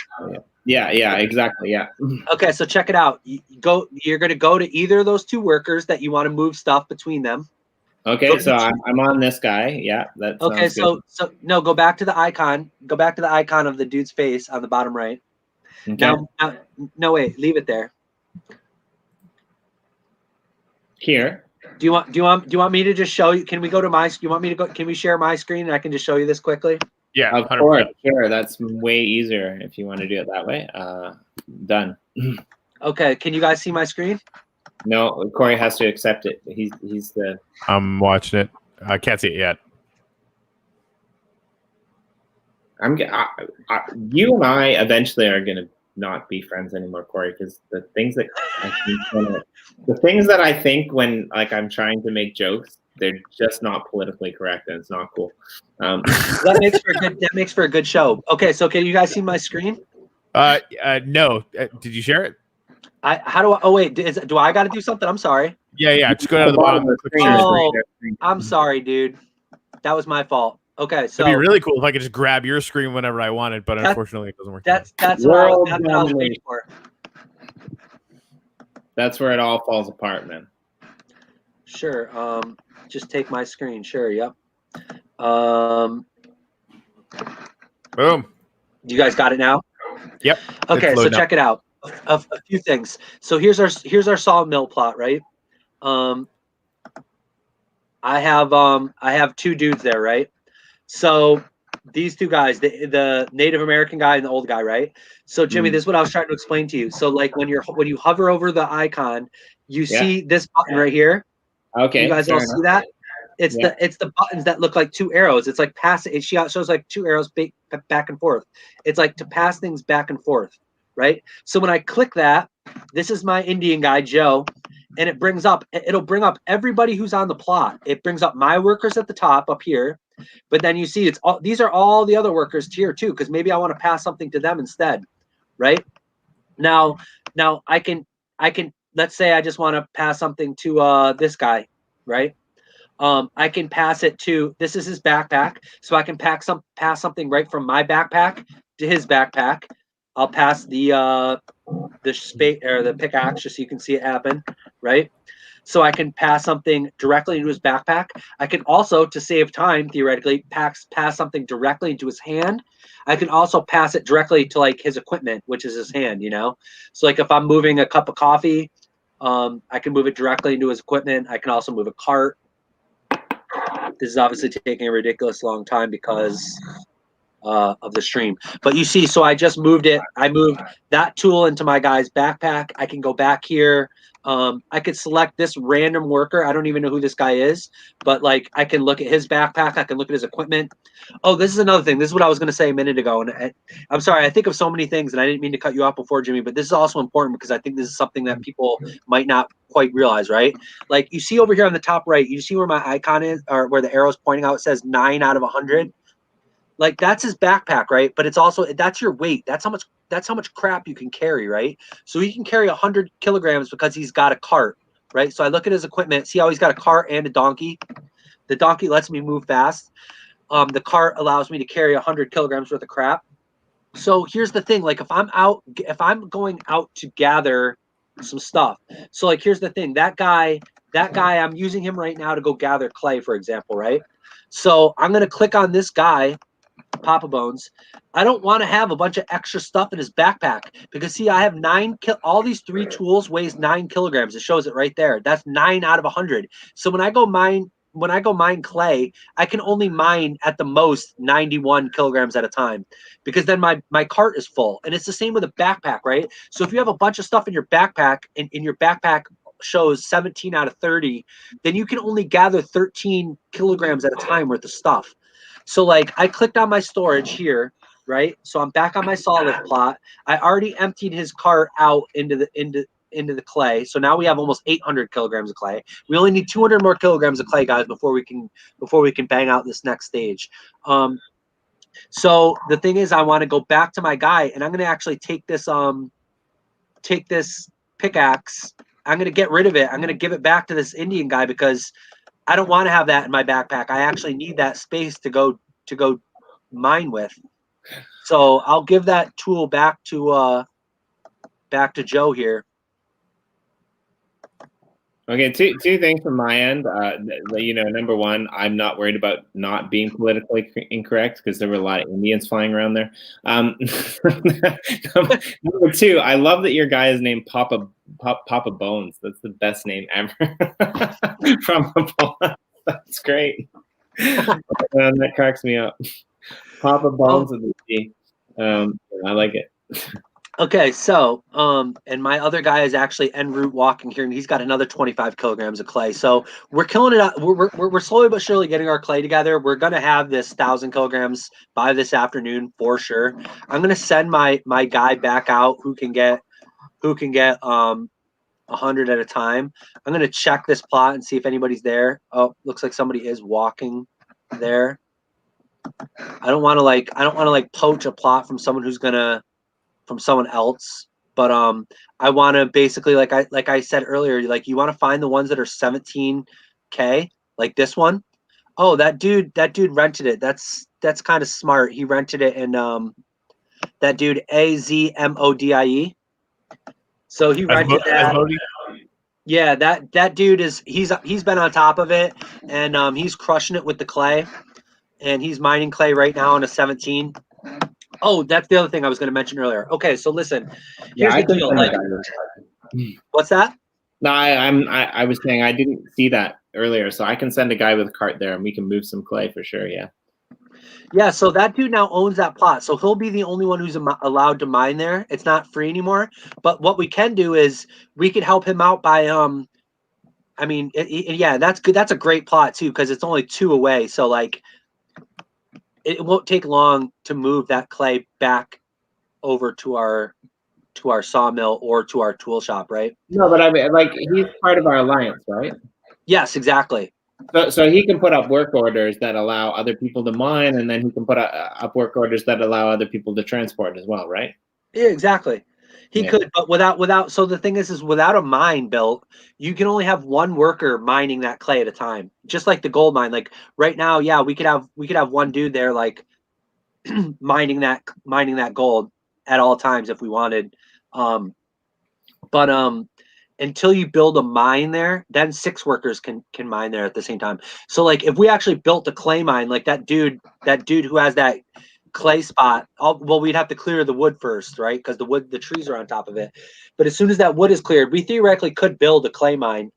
yeah, exactly, yeah. okay, so check it out. You're going to go to either of those two workers that you want to move stuff between them. Okay, so I'm on this guy. Yeah, that sounds okay. good. So no, go back to the icon. Go back to the icon of the dude's face on the bottom right. Okay. Now, no, wait, leave it there. Here. Do you want me to just show you? Can we go to my? You want me to go? Can we share my screen and I can just show you this quickly? Yeah, of 100%. Course, sure. That's way easier if you want to do it that way. Done. Okay, can you guys see my screen? No, Corey has to accept it. He's the. I'm watching it. I can't see it yet. You and I eventually are gonna not be friends anymore, Corey, because the things that I think when like I'm trying to make jokes, they're just not politically correct, and it's not cool. That makes for a good show. Okay, so can you guys see my screen? No. Did you share it? Oh wait, do I got to do something? I'm sorry. Yeah. Just go down to the bottom. I'm sorry, dude. That was my fault. Okay, so it'd be really cool if I could just grab your screen whenever I wanted, but unfortunately it doesn't work. That's what I was waiting for. That's where it all falls apart, man. Sure. Just take my screen. Sure. Yep. Boom. You guys got it now? Yep. Okay, so check it out. A few things. So here's our sawmill plot, right? I have two dudes there, right? So these two guys, the Native American guy and the old guy, right? So Jimmy, this is what I was trying to explain to you. So like when you hover over the icon, you see this button right here. Okay. You guys all see that? It's the buttons that look like two arrows. It's like pass it. She shows like two arrows back and forth. It's like to pass things back and forth, right? So when I click that, this is my Indian guy, Joe, and it'll bring up everybody who's on the plot. It brings up my workers at the top up here, but then you see these are all the other workers here too, because maybe I want to pass something to them instead, right? Now I can let's say I just want to pass something to this guy, right? I can pass it to, this is his backpack, so I can pass something right from my backpack to his backpack. I'll pass the spade or the pickaxe just so you can see it happen, right? So I can pass something directly into his backpack. I can also, to save time, theoretically, pass something directly into his hand. I can also pass it directly to like his equipment, which is his hand, you know? So like if I'm moving a cup of coffee, I can move it directly into his equipment. I can also move a cart. This is obviously taking a ridiculous long time because of the stream. But you see, so I just moved it. I moved that tool into my guy's backpack. I can go back here. I could select this random worker. I don't even know who this guy is, but like I can look at his backpack. I can look at his equipment. Oh, this is another thing. This is what I was going to say a minute ago. And I'm sorry, I think of so many things and I didn't mean to cut you off before, Jimmy, but this is also important because I think this is something that people might not quite realize, right? Like you see over here on the top right, you see where my icon is or where the arrow is pointing out, it says 9 out of 100. Like that's his backpack, right? But it's also, that's your weight. That's how much crap you can carry, right? So he can carry 100 kilograms because he's got a cart, right? So I look at his equipment, see how he's got a cart and a donkey. The donkey lets me move fast. The cart allows me to carry 100 kilograms worth of crap. So here's the thing, like if I'm going out to gather some stuff. So like, here's the thing, that guy, I'm using him right now to go gather clay, for example, right? So I'm going to click on this guy, Papa Bones. I don't want to have a bunch of extra stuff in his backpack because see, I have all these 3 tools weighs 9 kilograms. It shows it right there. That's 9 out of 100. So when I go mine clay, I can only mine at the most 91 kilograms at a time because then my cart is full. And it's the same with a backpack, right? So if you have a bunch of stuff in your backpack and in your backpack shows 17 out of 30, then you can only gather 13 kilograms at a time worth of stuff. So like I clicked on my storage here, right? So I'm back on my solid plot. I already emptied his cart out into the clay. So now we have almost 800 kilograms of clay. We only need 200 more kilograms of clay, guys, before we can bang out this next stage. So the thing is, I want to go back to my guy, and I'm going to actually take this pickaxe. I'm going to get rid of it. I'm going to give it back to this Indian guy because I don't want to have that in my backpack. I actually need that space to go mine with. So I'll give that tool back to Joe here. Okay, two things from my end. You know, number one, I'm not worried about not being politically incorrect because there were a lot of Indians flying around there. Number two, I love that your guy is named Papa Bonz. That's the best name ever. From a Bonz. That's great. That cracks me up. Papa Bonz with the D. I like it. Okay, so and my other guy is actually en route walking here, and he's got another 25 kilograms of clay. So we're killing it out. We're slowly but surely getting our clay together. We're gonna have this 1,000 kilograms by this afternoon for sure. I'm gonna send my guy back out who can get 100 at a time. I'm gonna check this plot and see if anybody's there. Oh, looks like somebody is walking there. I don't want to poach a plot from someone who's gonna from someone else, but I want to basically like I said earlier, like you want to find the ones that are 17K, like this one. Oh, that dude rented it. That's kind of smart. He rented it, and that dude AZMODIE. So he rented that. Yeah, that dude is he's been on top of it, and he's crushing it with the clay, and he's mining clay right now on a 17. Oh, that's the other thing I was going to mention earlier. Okay, so listen, here's the deal. Like, what's that? No, I was saying I didn't see that earlier, so I can send a guy with a cart there, and we can move some clay for sure. Yeah. Yeah. So that dude now owns that plot, so he'll be the only one who's allowed to mine there. It's not free anymore. But what we can do is we could help him out by I mean, yeah, that's good. That's a great plot too because it's only 2 away. So like. It won't take long to move that clay back over to our sawmill or to our tool shop, right? No, but I mean, like he's part of our alliance, right? Yes, exactly. So he can put up work orders that allow other people to mine, and then he can put up work orders that allow other people to transport as well, right? Yeah, exactly. He could, but without. So the thing is without a mine built, you can only have one worker mining that clay at a time. Just like the gold mine. Like right now, yeah, we could have one dude there, like mining that gold at all times if we wanted. But until you build a mine there, then 6 workers can mine there at the same time. So like if we actually built a clay mine, like that dude who has that clay spot, well, we'd have to clear the wood first, right? Because the trees are on top of it. But as soon as that wood is cleared, we theoretically could build a clay mine.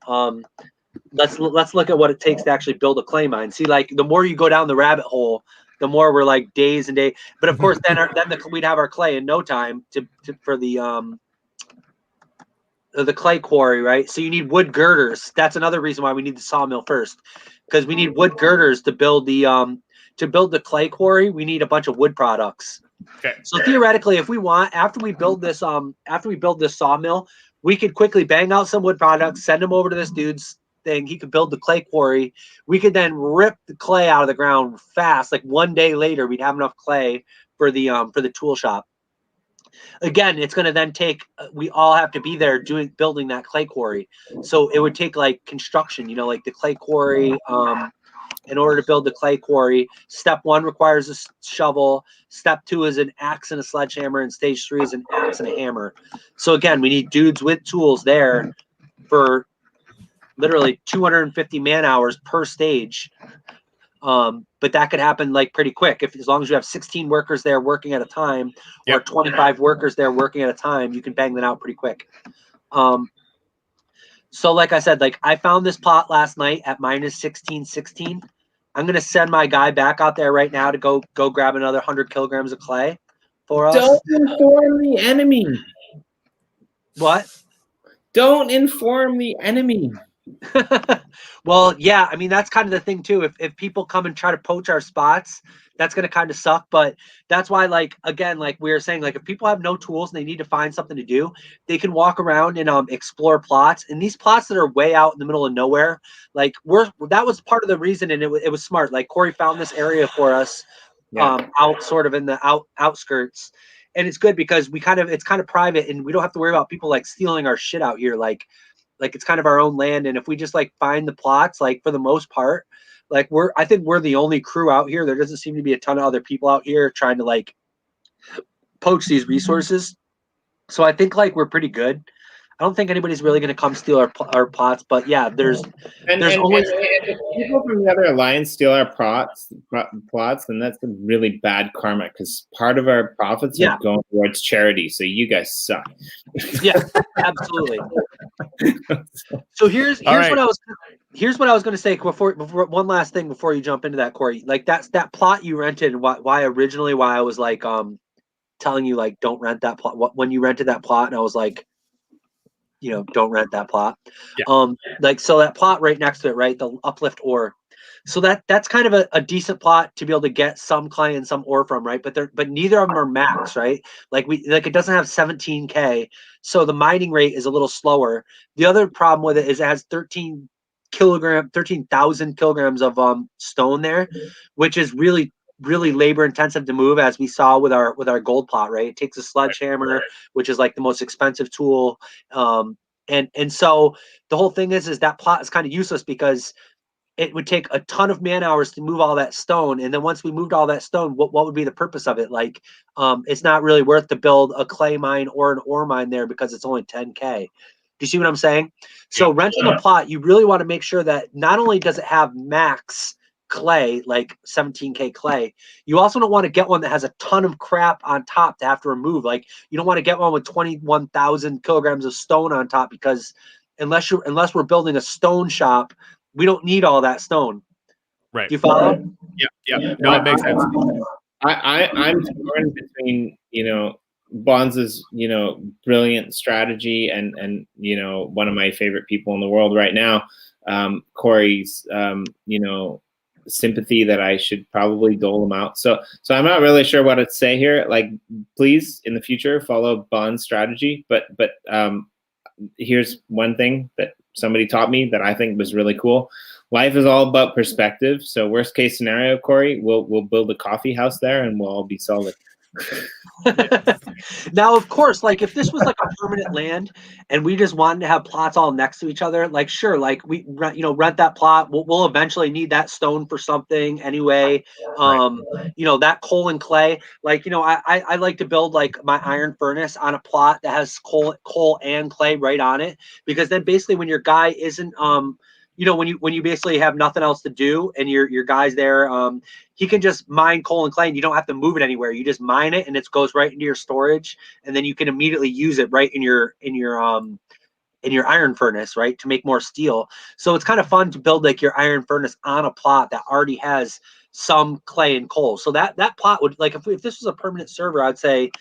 Let's look at what it takes to actually build a clay mine. See, like the more you go down the rabbit hole, the more we're like days and days. But of course, then we'd have our clay in no time for the clay quarry, right? So you need wood girders. That's another reason why we need the sawmill first, because we need wood girders to build the clay quarry. We need a bunch of wood products. Okay. So theoretically, if we want, after we build this sawmill, we could quickly bang out some wood products, send them over to this dude's thing. He could build the clay quarry. We could then rip the clay out of the ground fast. Like 1 day later, we'd have enough clay for the tool shop. Again, it's going to then take, we all have to be there building that clay quarry. So it would take like construction, like the clay quarry. In order to build the clay quarry, step 1 requires a shovel. Step 2 is an axe and a sledgehammer, and stage 3 is an axe and a hammer. So again, we need dudes with tools there for literally 250 man hours per stage. But that could happen like pretty quick as long as you have 16 workers there working at a time, or 25 workers there working at a time. You can bang that out pretty quick. So like I said, like I found this plot last night at minus 1616. I'm gonna send my guy back out there right now to go grab another 100 kilograms of clay for us. Don't inform the enemy. What? Don't inform the enemy. Well, yeah, I mean that's kind of the thing too. If people come and try to poach our spots, that's going to kind of suck. But that's why, like, again, like we were saying, like if people have no tools and they need to find something to do, they can walk around and explore plots. And these plots that are way out in the middle of nowhere, like that was part of the reason, and it was smart. Like Corey found this area for us, out sort of in the outskirts. And it's good because it's kind of private, and we don't have to worry about people like stealing our shit out here. Like like it's kind of our own land. And if we just like find the plots, like for the most part, like I think we're the only crew out here. There doesn't seem to be a ton of other people out here trying to like poach these resources. So I think like we're pretty good. I don't think anybody's really going to come steal our plots, but yeah, there's always if people from the other alliance steal our plots, then that's a really bad karma because part of our profits are going towards charity. So you guys suck. Yeah, absolutely. So here's what I was going to say before one last thing before you jump into that, Corey. Like that plot you rented, and why I was like telling you like don't rent that plot when you rented that plot, and I was like, you know, don't rent that plot. Yeah. Like so that plot right next to it, right, the uplift ore. So that's kind of a decent plot to be able to get some clay and some ore from, right? But neither of them are max, right? Like it doesn't have 17K, so the mining rate is a little slower. The other problem with it is it has 13,000 kilograms of stone there, which is really labor intensive to move, as we saw with our gold plot, right? It takes a sledgehammer, which is like the most expensive tool. And so the whole thing is that plot is kind of useless because it would take a ton of man hours to move all that stone. And then once we moved all that stone, what would be the purpose of it? Like, it's not really worth to build a clay mine or an ore mine there because it's only 10K. Do you see what I'm saying? So renting a plot, you really want to make sure that not only does it have max clay, like 17K clay, you also don't want to get one that has a ton of crap on top to have to remove. Like you don't want to get one with 21,000 kilograms of stone on top, because unless we're building a stone shop, we don't need all that stone. Right. Do you follow? Yeah. No, it makes sense. I'm torn between, Bonz's, brilliant strategy and one of my favorite people in the world right now, Corey's, sympathy that I should probably dole him out. So I'm not really sure what to say here. Like, please in the future follow Bonz's strategy. But here's one thing that somebody taught me that I think was really cool. Life is all about perspective. So worst case scenario, Corey, we'll build a coffee house there and we'll all be solid. Now, of course, like if this was like a permanent land and we just wanted to have plots all next to each other, like sure, like we rent that plot. We'll eventually need that stone for something anyway. That coal and clay. Like I like to build like my iron furnace on a plot that has coal and clay right on it, because then basically when your guy isn't when you basically have nothing else to do and your guy's there, he can just mine coal and clay and you don't have to move it anywhere. You just mine it and it goes right into your storage, and then you can immediately use it right in your iron furnace, right, to make more steel. So it's kind of fun to build like your iron furnace on a plot that already has some clay and coal. So that plot would, like, if this was a permanent server, I'd say,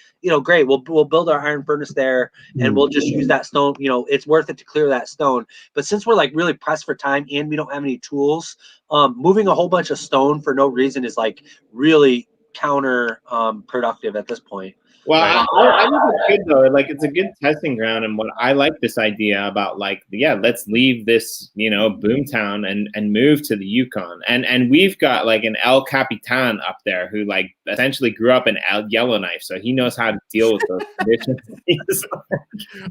great, we'll build our iron furnace there and we'll just use that stone. It's worth it to clear that stone. But since we're like really pressed for time and we don't have any tools, moving a whole bunch of stone for no reason is like really counter productive at this point. Well, right? I think it's good though. Like, it's a good testing ground, and what I like this idea about, like, let's leave this, Boomtown and move to the Yukon, and we've got like an El Capitan up there who like essentially grew up in Yellowknife, so he knows how to deal with those conditions.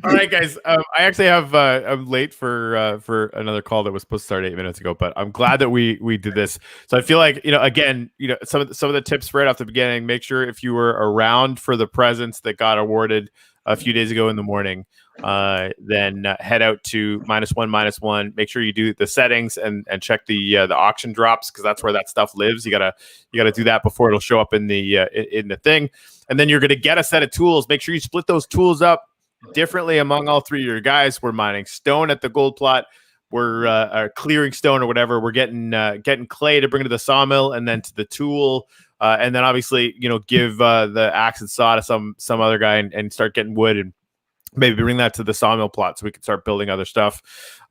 All right, guys. I actually have I'm late for another call that was supposed to start 8 minutes ago, but I'm glad that we did this. So I feel like again, some of the tips right off the beginning. Make sure if you were around for the presents that got awarded a few days ago in the morning, then head out to -1. Make sure you do the settings and check the auction drops, because that's where that stuff lives. You gotta do that before it'll show up in the thing. And then you're gonna get a set of tools. Make sure you split those tools up differently among all three of your guys. We're mining stone at the gold plot. We're clearing stone or whatever. We're getting clay to bring to the sawmill and then to the tool. And then obviously, give the axe and saw to some other guy and start getting wood and maybe bring that to the sawmill plot so we can start building other stuff.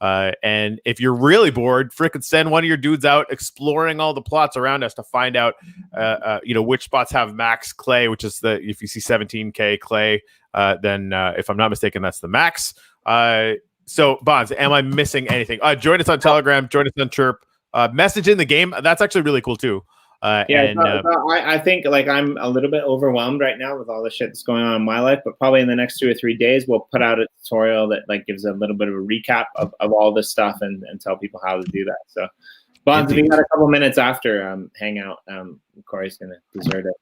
And if you're really bored, frickin' send one of your dudes out exploring all the plots around us to find out, which spots have max clay, which is if you see 17K clay, then if I'm not mistaken, that's the max. So Bonz, am I missing anything? Join us on Telegram, join us on Chirp, message in the game. That's actually really cool too. I think like I'm a little bit overwhelmed right now with all the shit that's going on in my life, but probably in the next 2 or 3 days, we'll put out a tutorial that like gives a little bit of a recap of all this stuff and tell people how to do that. So, Bonz, if you got a couple minutes after hangout, Corey's gonna desert it.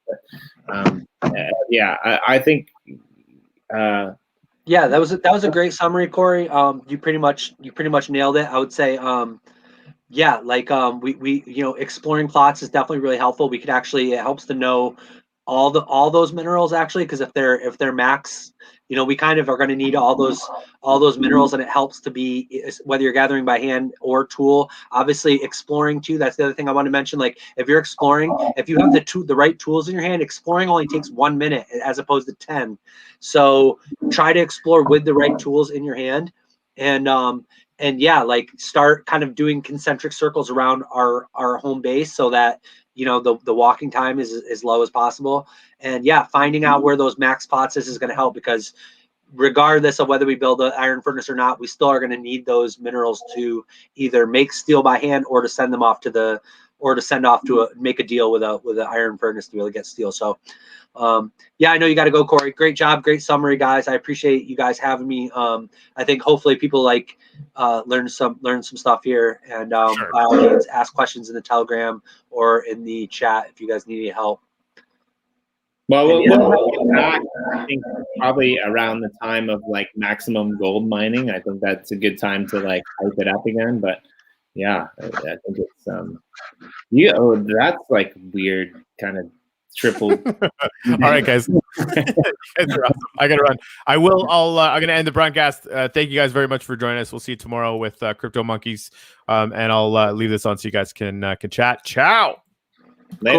But, I think. Yeah, that was a great summary, Corey. You pretty much nailed it. I would say, we exploring plots is definitely really helpful. We could actually, it helps to know all those minerals actually, because if they're max, we kind of are going to need all those minerals, and it helps to be, whether you're gathering by hand or tool. Obviously, exploring too. That's the other thing I want to mention. Like if you're exploring, if you have the right tools in your hand, exploring only takes 1 minute as opposed to 10. So try to explore with the right tools in your hand, and start kind of doing concentric circles around our home base so that the walking time is as low as possible. And finding out where those max spots is going to help, because regardless of whether we build an iron furnace or not, we still are going to need those minerals to either make steel by hand or to send them off to make a deal with an iron furnace to be able to get steel. So I know you got to go, Corey. Great job, great summary, guys. I appreciate you guys having me. I think hopefully people learn some stuff here, and Sure. by all means, ask questions in the Telegram or in the chat if you guys need any help. Well, we'll get back, I think, probably around the time of like maximum gold mining. I think that's a good time to like hype it up again. But yeah, I think it's that's like weird kind of triple. All right, guys. You guys are awesome. I gotta run. I'm gonna end the broadcast. Thank you guys very much for joining us. We'll see you tomorrow with Crypto Monkeys, and I'll leave this on so you guys can chat. Ciao. Later.